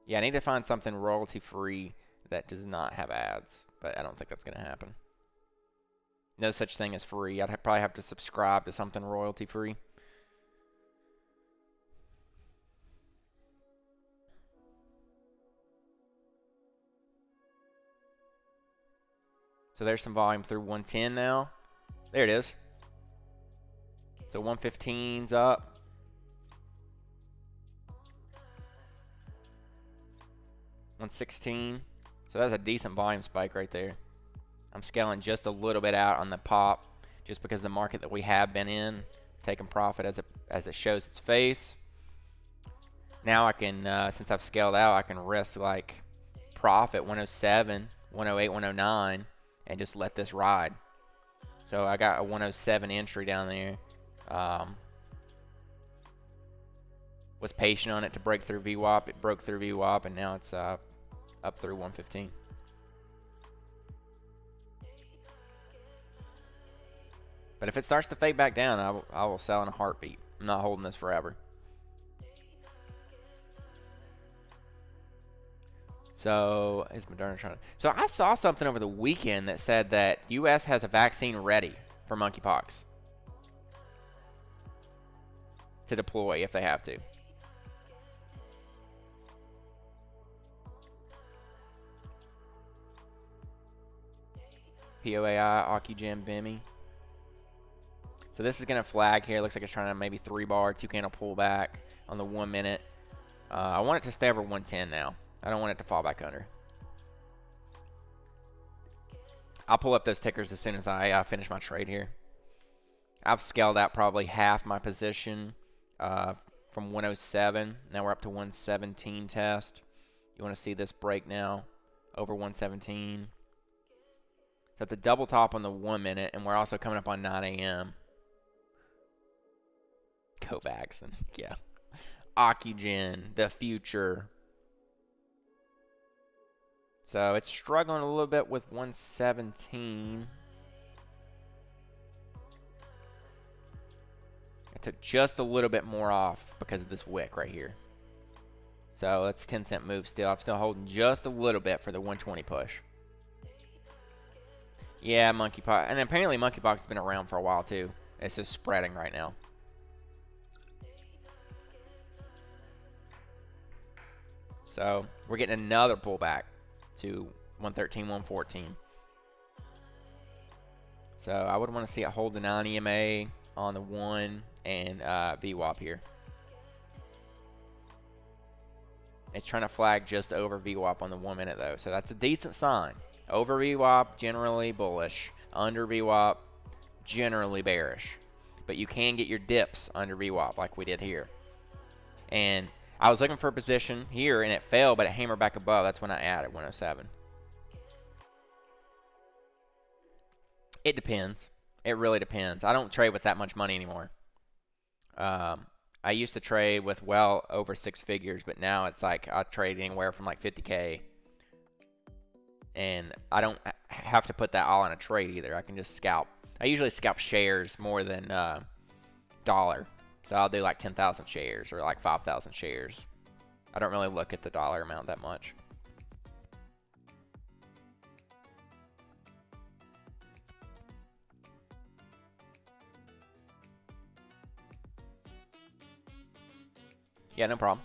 Yeah, I need to find something royalty free that does not have ads, but I don't think that's going to happen. No such thing as free. I'd probably have to subscribe to something royalty free. So there's some volume through 110 now. There it is. So 115's up. 116. So that's a decent volume spike right there. I'm scaling just a little bit out on the pop, just because the market that we have been in, taking profit as it shows its face. Now I can, since I've scaled out, I can risk like profit 107, 108, 109, and just let this ride. So I got a 107 entry down there. Was patient on it to break through VWAP. It broke through VWAP, and now it's up through 115. But if it starts to fade back down, I will sell in a heartbeat. I'm not holding this forever. So is Moderna trying to? So I saw something over the weekend that said that U.S. has a vaccine ready for monkeypox to deploy if they have to. POAI, Occugem, Bimmy. So this is going to flag here. Looks like it's trying to maybe 3-bar, 2-candle pullback on the 1 minute. I want it to stay over 110 now. I don't want it to fall back under. I'll pull up those tickers as soon as I finish my trade here. I've scaled out probably half my position from 107. Now we're up to 117 test. You want to see this break now over 117. So it's a double top on the 1 minute, and we're also coming up on 9 a.m. GOVX, and yeah. Occugem, the future. So it's struggling a little bit with 117. I took just a little bit more off because of this wick right here. So it's 10-cent move still. I'm still holding just a little bit for the 120 push. Yeah, monkeypox. And apparently monkeypox has been around for a while too. It's just spreading right now. So we're getting another pullback to 113, 114. So I would want to see it hold the 9 EMA on the 1 and VWAP here. It's trying to flag just over VWAP on the 1 minute though, so that's a decent sign. Over VWAP, generally bullish. Under VWAP, generally bearish. But you can get your dips under VWAP like we did here. And I was looking for a position here and it fell, but it hammered back above. That's when I added 107. It depends. It really depends. I don't trade with that much money anymore. I used to trade with well over 6 figures, but now it's like I trade anywhere from like 50K. And I don't have to put that all in a trade either. I can just scalp. I usually scalp shares more than dollar. So I'll do like 10,000 shares or like 5,000 shares. I don't really look at the dollar amount that much. Yeah, no problem.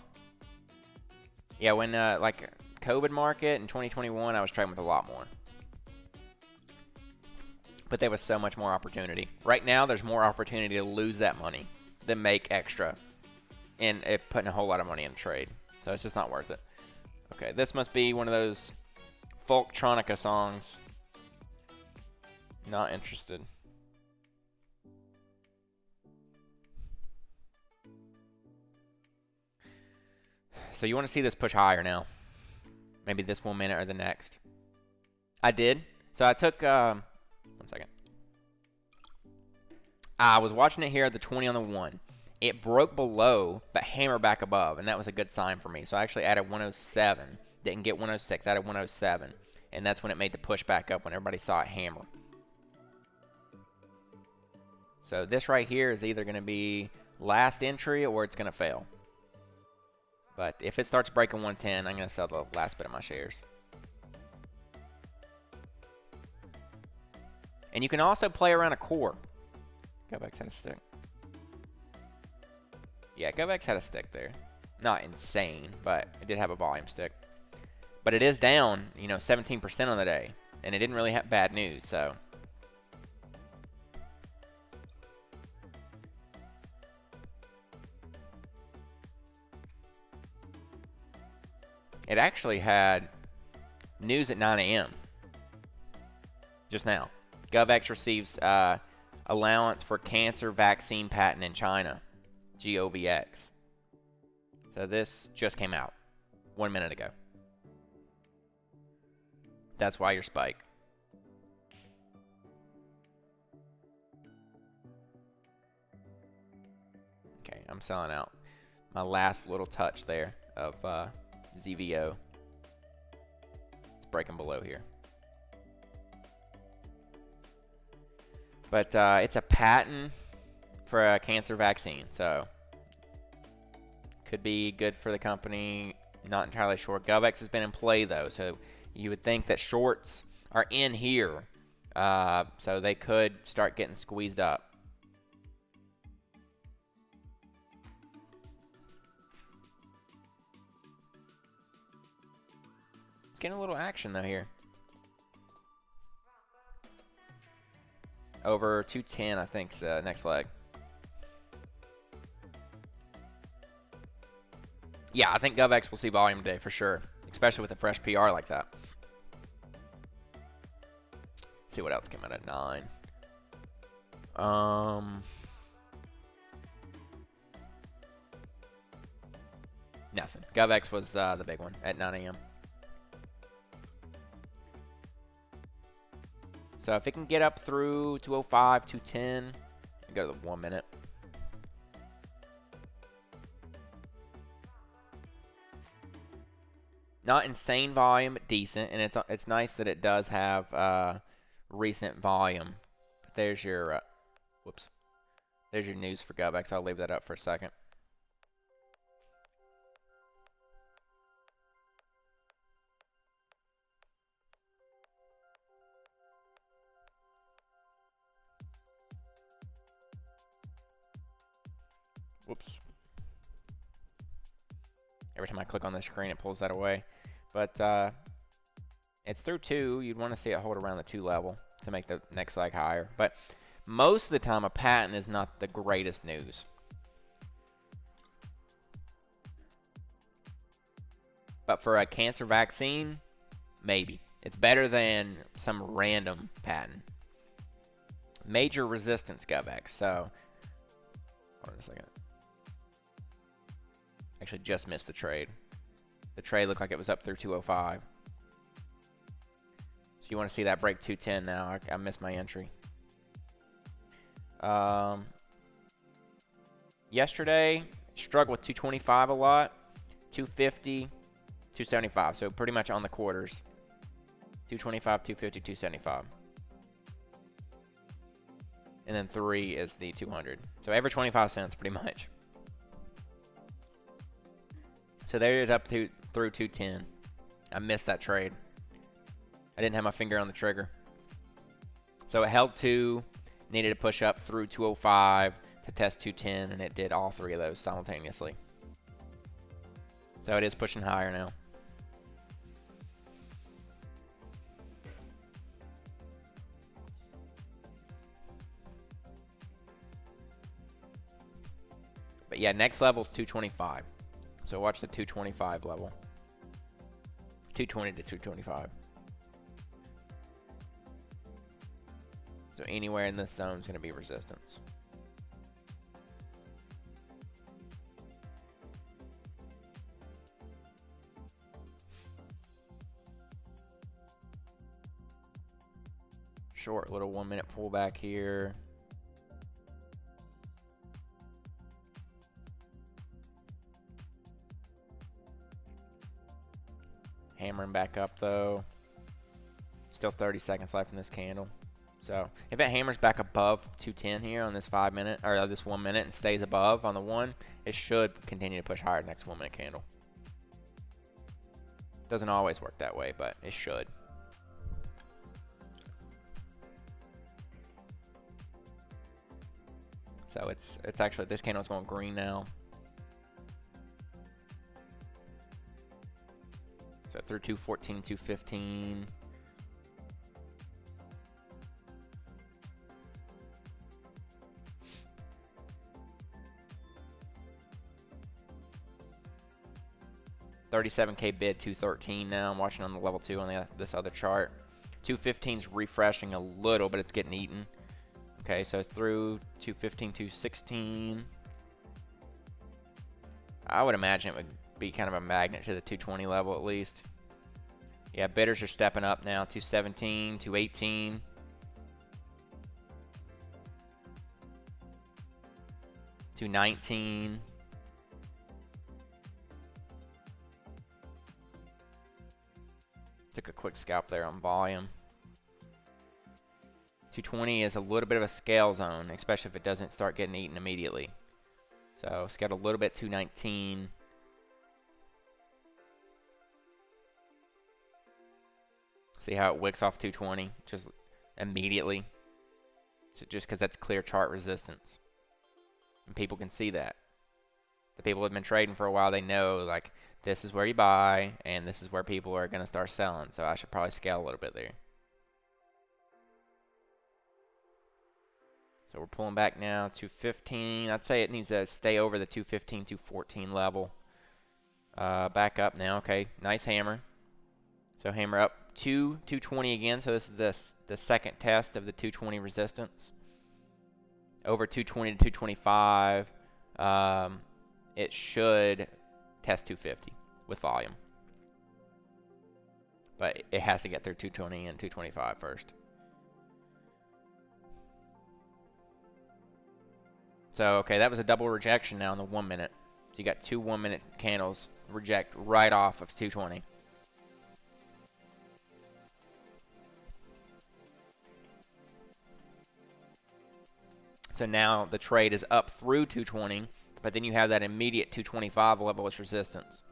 Yeah, when like COVID market in 2021, I was trading with a lot more. But there was so much more opportunity. Right now, there's more opportunity to lose that money than make extra and putting a whole lot of money in a trade. So it's just not worth it. Okay, this must be one of those Folktronica songs. Not interested. So you want to see this push higher now. Maybe this 1 minute or the next. I did. So I took, 1 second. I was watching it here at the 20 on the 1. It broke below, but hammered back above, and that was a good sign for me. So I actually added 107. Didn't get 106, added 107. And that's when it made the push back up, when everybody saw it hammer. So this right here is either going to be last entry or it's going to fail. But if it starts breaking 110, I'm going to sell the last bit of my shares. And you can also play around a core. GOVX had a stick. Yeah, GOVX had a stick there. Not insane, but it did have a volume stick. But it is down, you know, 17% on the day. And it didn't really have bad news, so. It actually had news at 9 a.m. just now. GOVX receives allowance for cancer vaccine patent in China, GOVX. So this just came out 1 minute ago. That's why your spike. Okay, I'm selling out. My last little touch there of ZVO. It's breaking below here. But it's a patent for a cancer vaccine, so could be good for the company. Not entirely sure. GOVX has been in play though, so you would think that shorts are in here, so they could start getting squeezed up. It's getting a little action though here. Over 210, I think, next leg. Yeah, I think GOVX will see volume today for sure, especially with a fresh PR like that. See what else came out at 9. Nothing. GOVX was the big one at 9 a.m. So if it can get up through 205, 210, go to the 1 minute. Not insane volume, but decent, and it's nice that it does have recent volume. But there's your whoops. There's your news for GOVX. I'll leave that up for a second. Whoops. Every time I click on the screen, it pulls that away. But it's through 2. You'd want to see it hold around the 2 level to make the next leg higher. But most of the time, a patent is not the greatest news. But for a cancer vaccine, maybe. It's better than some random patent. Major resistance GOVX. So, hold on a second. Actually, just missed the trade. The trade looked like it was up through 205. So you want to see that break 210 now. I missed my entry. Yesterday, struggled with 225 a lot. 250, 275. So pretty much on the quarters. 225, 250, 275. And then 3 is the 200. So every 25 cents pretty much. So there it is up to through 210. I missed that trade. I didn't have my finger on the trigger. So it held 2, needed to push up through 205 to test 210, and it did all 3 of those simultaneously. So it is pushing higher now. But yeah, next level is 225. So watch the 225 level. 220 to 225. So anywhere in this zone is going to be resistance. Short little 1 minute pullback here. Hammering back up though. Still 30 seconds left in this candle. So if it hammers back above 210 here on this 5 minute or this 1 minute and stays above on the 1, it should continue to push higher next 1 minute candle. Doesn't always work that way, but it should. So it's actually, this candle's going green now. So through 214, 215. $37K bid, 213 now. I'm watching on the level 2 on this other chart. 215's refreshing a little, but it's getting eaten. Okay, so it's through 215, 216. I would imagine it would be kind of a magnet to the 220 level at least. Yeah, bidders are stepping up now. 217, 218. $219. Took a quick scalp there on volume. 220 is a little bit of a scale zone, especially if it doesn't start getting eaten immediately. So it's got a little bit 219. See how it wicks off 220 just immediately. So just because that's clear chart resistance. And people can see that. The people who have been trading for a while, they know like this is where you buy and this is where people are going to start selling. So I should probably scale a little bit there. So we're pulling back now, 215. I'd say it needs to stay over the 215, 214 level. Back up now, okay, nice hammer. So hammer up to 220 again, so this is the second test of the 220 resistance. Over 220 to 225, it should test 250 with volume. But it has to get through 220 and 225 first. So, okay, that was a double rejection now in the 1 minute. So you got 2 1 minute candles reject right off of 220. So now the trade is up through 220, but then you have that immediate 225 level as resistance.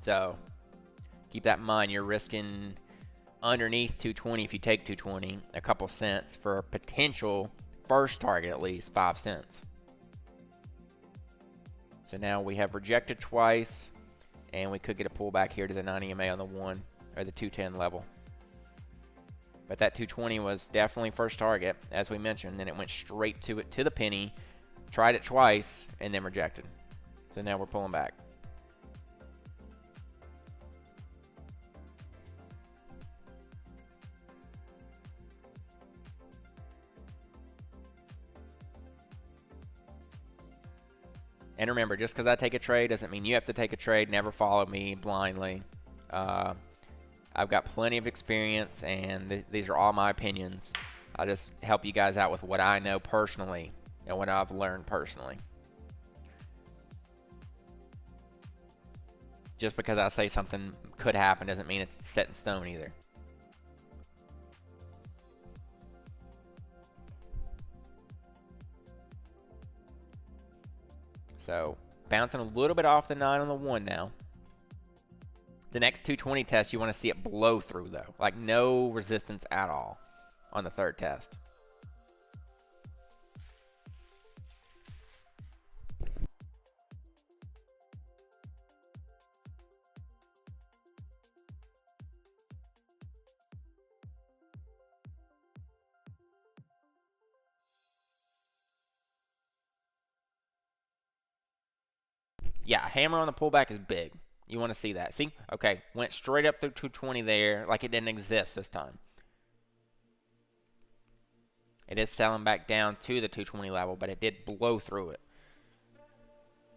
So keep that in mind. You're risking underneath 220 if you take 220, a couple cents for a potential first target, at least 5 cents. So now we have rejected twice, and we could get a pullback here to the 9 EMA on the 1 or the 210 level. But that 220 was definitely first target, as we mentioned, and it went straight to it, to the penny, tried it twice, and then rejected. So now we're pulling back. And remember, just because I take a trade doesn't mean you have to take a trade. Never follow me blindly. I've got plenty of experience, and these are all my opinions. I just help you guys out with what I know personally and what I've learned personally. Just because I say something could happen doesn't mean it's set in stone either. So, bouncing a little bit off the 9 on the 1 now. The next 220 test, you want to see it blow through though. Like no resistance at all on the third test. Yeah, hammer on the pullback is big. You want to see that. See? Okay, went straight up through 220 there like it didn't exist this time. It is selling back down to the 220 level, but it did blow through it.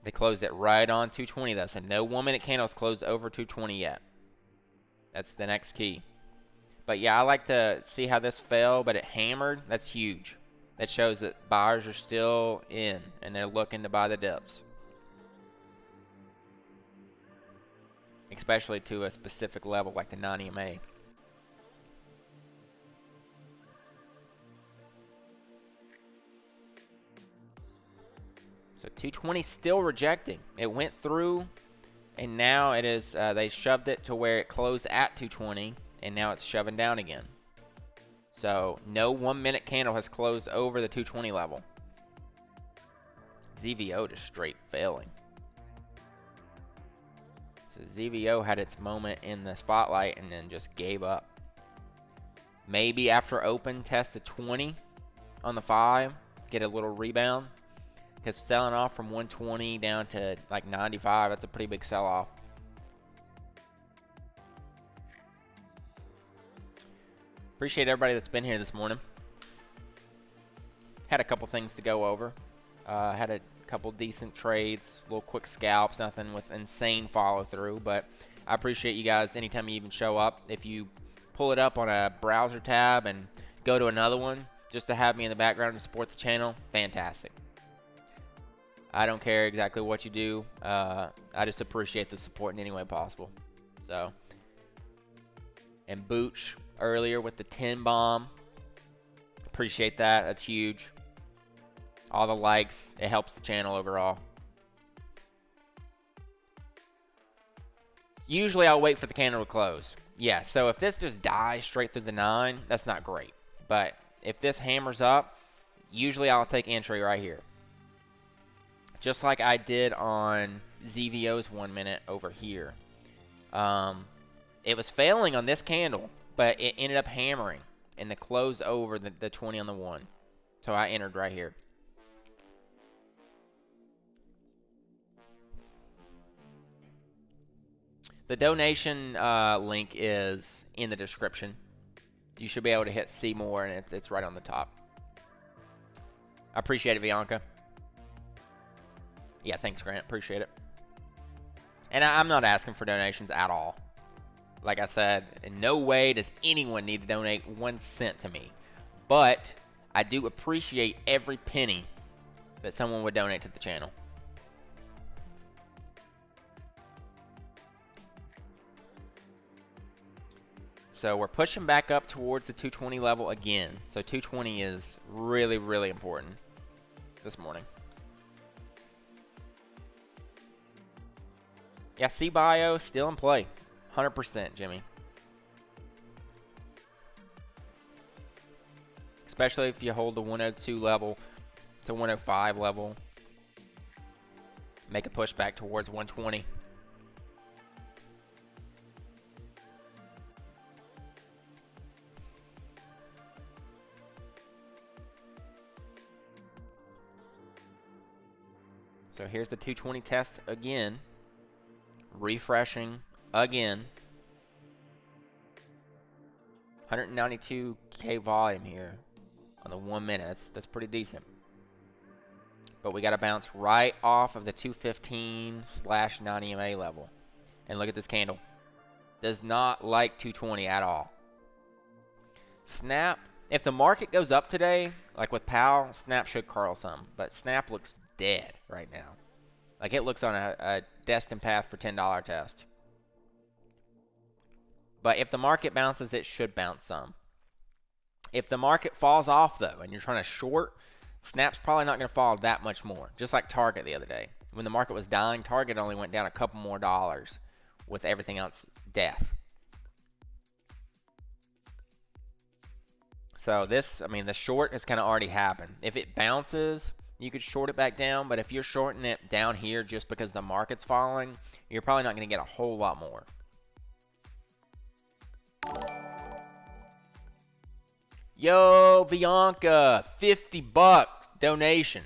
They closed it right on 220 though, so no 1 minute candles closed over 220 yet. That's the next key. But yeah, I like to see how this fell, but it hammered. That's huge. That shows that buyers are still in and they're looking to buy the dips. Especially to a specific level like the 9 EMA. So 220 still rejecting. It went through, and now it is. They shoved it to where it closed at 220, and now it's shoving down again. So no 1 minute candle has closed over the 220 level. ZVO just straight failing. So ZVO had its moment in the spotlight and then just gave up. Maybe after open, test the 20 on the 5, get a little rebound. Because selling off from 120 down to like 95, that's a pretty big sell-off. Appreciate everybody that's been here this morning. Had a couple things to go over. Had a couple decent trades, little quick scalps, nothing with insane follow through, but I appreciate you guys anytime you even show up. If you pull it up on a browser tab and go to another one just to have me in the background to support the channel, fantastic. I don't care exactly what you do. I just appreciate the support in any way possible. So, and Booch earlier with the 10 bomb, appreciate that. That's huge. All the likes, it helps the channel overall. Usually I'll wait for the candle to close. Yeah, so if this just dies straight through the 9, that's not great. But if this hammers up, usually I'll take entry right here. Just like I did on ZVO's 1 minute over here. It was failing on this candle, but it ended up hammering and the close over the 20 on the 1. So I entered right here. The donation link is in the description. You should be able to hit see more, and it's right on the top. I appreciate it, Bianca. Yeah, thanks, Grant. Appreciate it. And I'm not asking for donations at all. Like I said, in no way does anyone need to donate 1 cent to me. But I do appreciate every penny that someone would donate to the channel. So we're pushing back up towards the 220 level again. So 220 is really, really important this morning. Yeah, CBio still in play. 100%, Jimmy. Especially if you hold the 102 level to 105 level. make a push back towards 120. So here's the 220 test again. Refreshing again. 192K volume here on the 1 minute. That's pretty decent. But we got to bounce right off of the 215/90 MA level. And look at this candle. Does not like 220 at all. Snap, if the market goes up today, like with Powell, Snap should curl some. But Snap looks dead right now. Like it looks on a destined path for $10 test. But if the market bounces, it should bounce some. If the market falls off, though, and you're trying to short, Snap's probably not going to fall that much more. Just like Target the other day. When the market was dying, Target only went down a couple more dollars with everything else death. So this, I mean, the short has kind of already happened. If it bounces, you could short it back down. But if you're shorting it down here just because the market's falling, you're probably not going to get a whole lot more. Yo, Bianca, 50 bucks donation.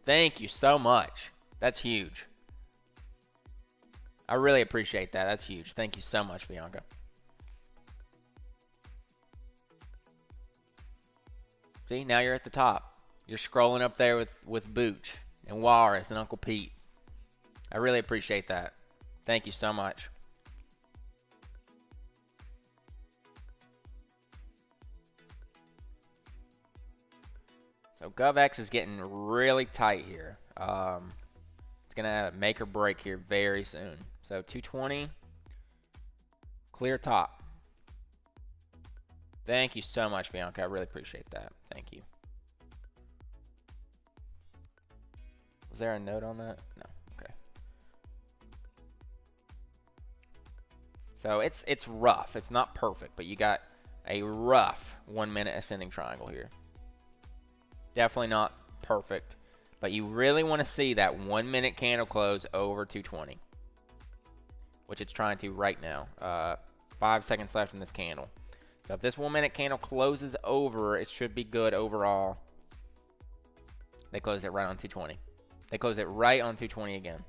Thank you so much. That's huge. I really appreciate that. That's huge. Thank you so much, Bianca. See, now you're at the top. You're scrolling up there with Booch and Walrus and Uncle Pete. I really appreciate that. Thank you so much. So GOVX is getting really tight here. It's going to make or break here very soon. So 220, clear top. Thank you so much, Bianca. I really appreciate that. Thank you. Was there a note on that? No. Okay. So it's rough. It's not perfect, but you got a rough 1 minute ascending triangle here. Definitely not perfect, but you really want to see that 1 minute candle close over 220, which it's trying to right now. 5 seconds left in this candle. So if this 1 minute candle closes over, it should be good overall. They closed it right on 220. They closed it right on 220 again.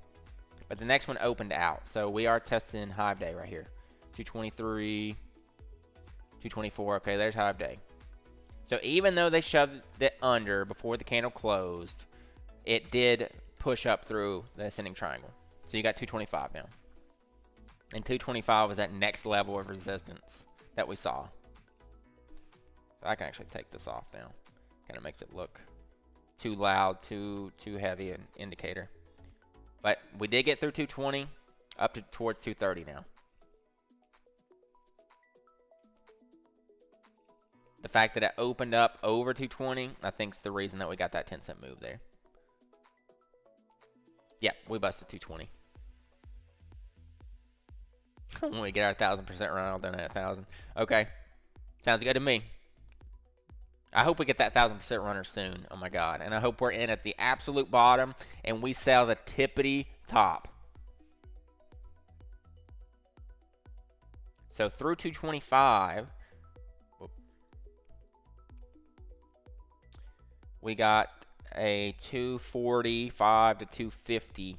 But the next one opened out. So we are testing Hive Day right here. 223, 224. Okay, there's Hive Day. So even though they shoved it under before the candle closed, it did push up through the ascending triangle. So you got 225 now. And 225 was that next level of resistance that we saw. So I can actually take this off now. Kind of makes it look too loud, too heavy an indicator. But we did get through 220 up to towards 230 now. The fact that it opened up over 220, I think is the reason that we got that 10-cent move there. Yeah, we busted 220. When we get our 1,000% run, I'll donate 1,000. Okay, sounds good to me. I hope we get that 1,000% runner soon. Oh my God! And I hope we're in at the absolute bottom and we sell the tippity top. So through 225. We got a 245 to 250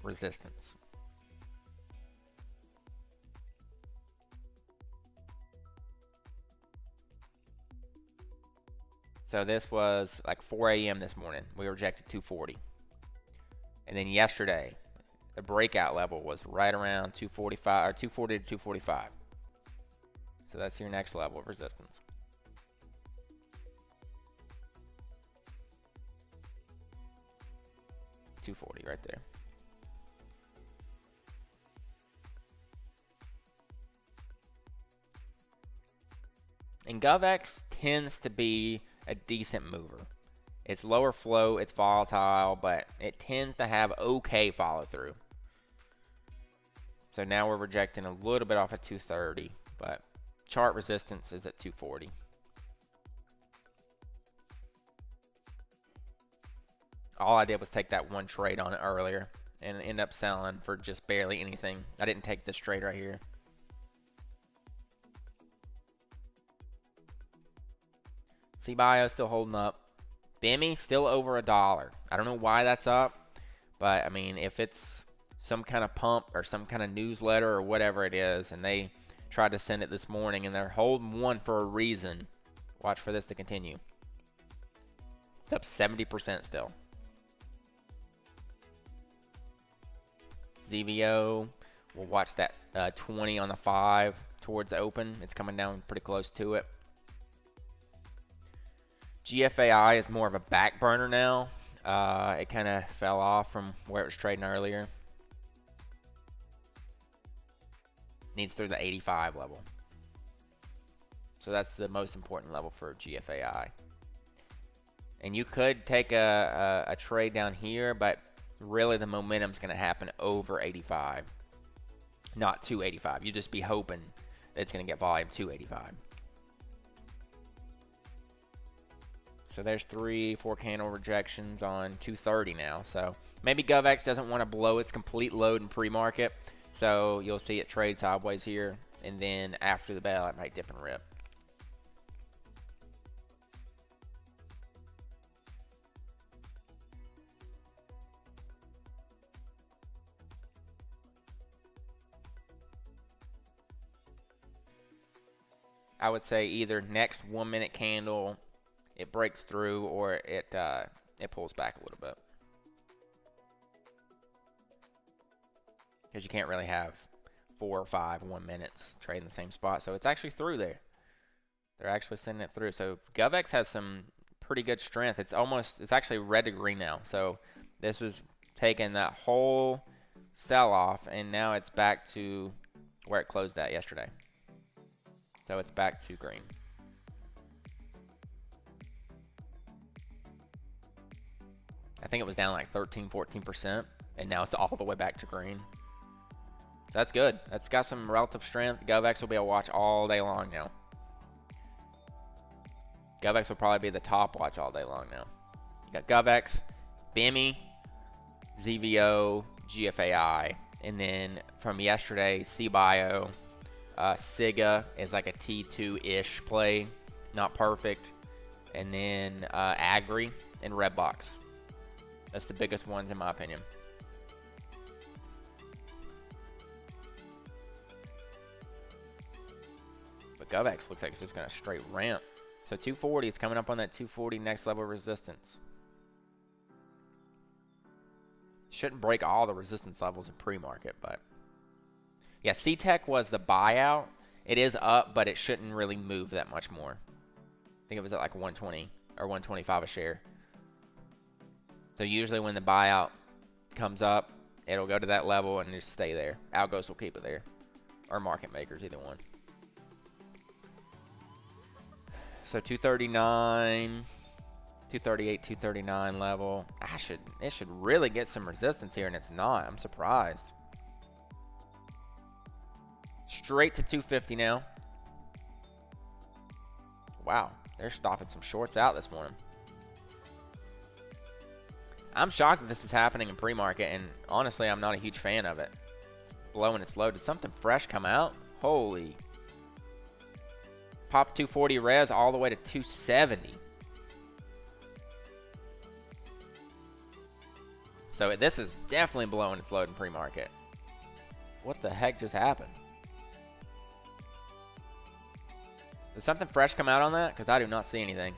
resistance. So this was like 4 a.m. this morning. We rejected 240. And then yesterday, the breakout level was right around 245 or 240 to 245. So that's your next level of resistance. $240 right there. And GOVX tends to be a decent mover. It's lower flow, it's volatile, but it tends to have okay follow through. So now we're rejecting a little bit off at 230, but chart resistance is at 240. all I did was take that one trade on it earlier and end up selling for just barely anything. I didn't take this trade right here. CBio still holding up. BIMI still over $1. I don't know why that's up, but I mean, if it's some kind of pump or some kind of newsletter or whatever it is, and they tried to send it this morning and they're holding one for a reason, watch for this to continue. It's up 70% still. ZVO, we'll watch that 20 on the 5 towards open. It's coming down pretty close to it. GFAI is more of a back burner now. It kind of fell off from where it was trading earlier. Needs through the 85 level. So that's the most important level for GFAI. And you could take a trade down here, but really the momentum's going to happen over 85, not to 85. You just be hoping that it's going to get volume to 85. So there's 3-4 candle rejections on 230 now. So maybe GOVX doesn't want to blow its complete load in pre-market. So you'll see it trade sideways here, and then after the bell, it might dip and rip. I would say either next 1 minute candle it breaks through, or it pulls back a little bit. Because you can't really have 4 or 5 1 minutes trading the same spot. So it's actually through there. They're actually sending it through. So GOVX has some pretty good strength. It's actually red to green now. So this is taking that whole sell off, and now it's back to where it closed at yesterday. So it's back to green. I think it was down like 13-14%, and now it's all the way back to green. So that's good. That's got some relative strength. GOVX will be a watch all day long now. GOVX will probably be the top watch all day long now. You got GOVX, BIMI, ZVO, GFAI, and then from yesterday, CBio. SIGA is like a T2-ish play, not perfect. And then Agri and Redbox. That's the biggest ones in my opinion. But GOVX looks like it's just going to straight ramp. So 240, it's coming up on that 240 next level resistance. Shouldn't break all the resistance levels in pre-market, but yeah, C-Tech was the buyout. It is up, but it shouldn't really move that much more. I think it was at like 120 or 125 a share. So usually when the buyout comes up, it'll go to that level and just stay there. Algos will keep it there, or market makers, either one. So 239, 238, 239 level. It should really get some resistance here, and it's not. I'm surprised. Straight to 250 now. Wow, they're stopping some shorts out this morning. I'm shocked that this is happening in pre-market, and honestly, I'm not a huge fan of it. It's blowing its load. Did something fresh come out? Holy. Pop 240 res all the way to 270. So this is definitely blowing its load in pre-market. What the heck just happened? Did something fresh come out on that? Because I do not see anything.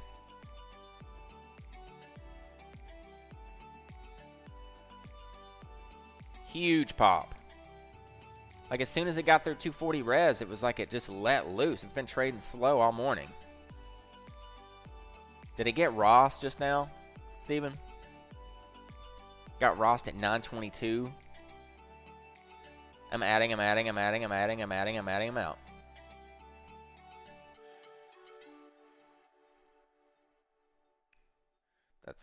Huge pop. Like as soon as it got through 240 res, it was like it just let loose. It's been trading slow all morning. Did it get Ross just now, Steven? Got Ross at 922. I'm adding him out.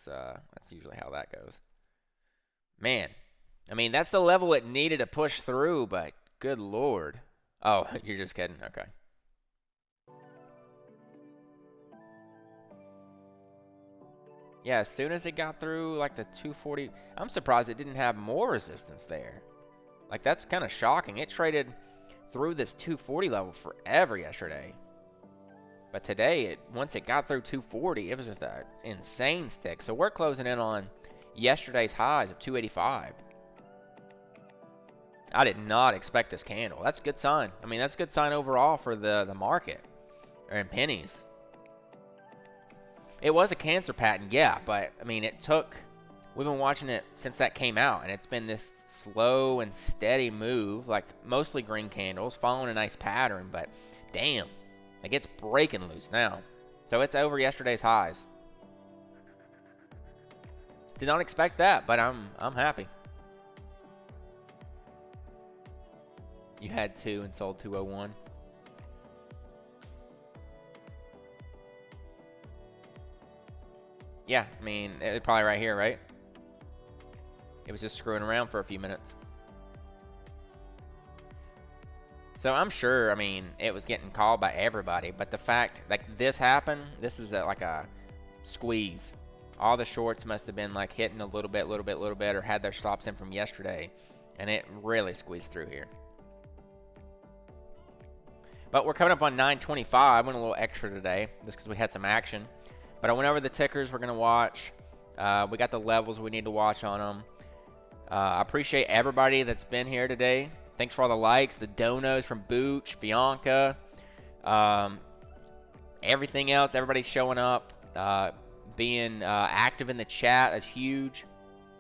That's usually how that goes. Man, I mean, that's the level it needed to push through, but good lord. Oh, you're just kidding. Okay. Yeah, as soon as it got through like the 240, I'm surprised it didn't have more resistance there. Like that's kind of shocking. It traded through this 240 level forever yesterday. But today, once it got through 240, it was just an insane stick. So we're closing in on yesterday's highs of 285. I did not expect this candle. That's a good sign. I mean, that's a good sign overall for the market, or in pennies. It was a cancer pattern, yeah, but I mean, we've been watching it since that came out, and it's been this slow and steady move, like mostly green candles, following a nice pattern, but damn, like it's breaking loose now. So it's over yesterday's highs. Did not expect that, but I'm happy. You had 2 and sold 201. Yeah, I mean, it's probably right here, right? It was just screwing around for a few minutes. So I'm sure, I mean, it was getting called by everybody, but the fact, like this happened, this is like a squeeze. All the shorts must have been like hitting a little bit, or had their stops in from yesterday, and it really squeezed through here. But we're coming up on 9:25. I went a little extra today just because we had some action. But I went over the tickers we're going to watch. We got the levels we need to watch on them. I appreciate everybody that's been here today. Thanks for all the likes, the donos from Booch, Bianca, everything else. Everybody's showing up, being active in the chat is huge.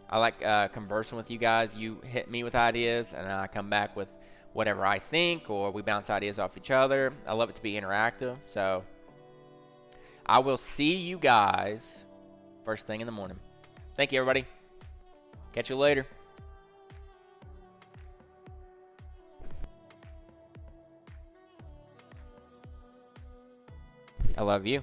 I like conversing with you guys. You hit me with ideas, and I come back with whatever I think, or we bounce ideas off each other. I love it to be interactive. So I will see you guys first thing in the morning. Thank you, everybody. Catch you later. I love you.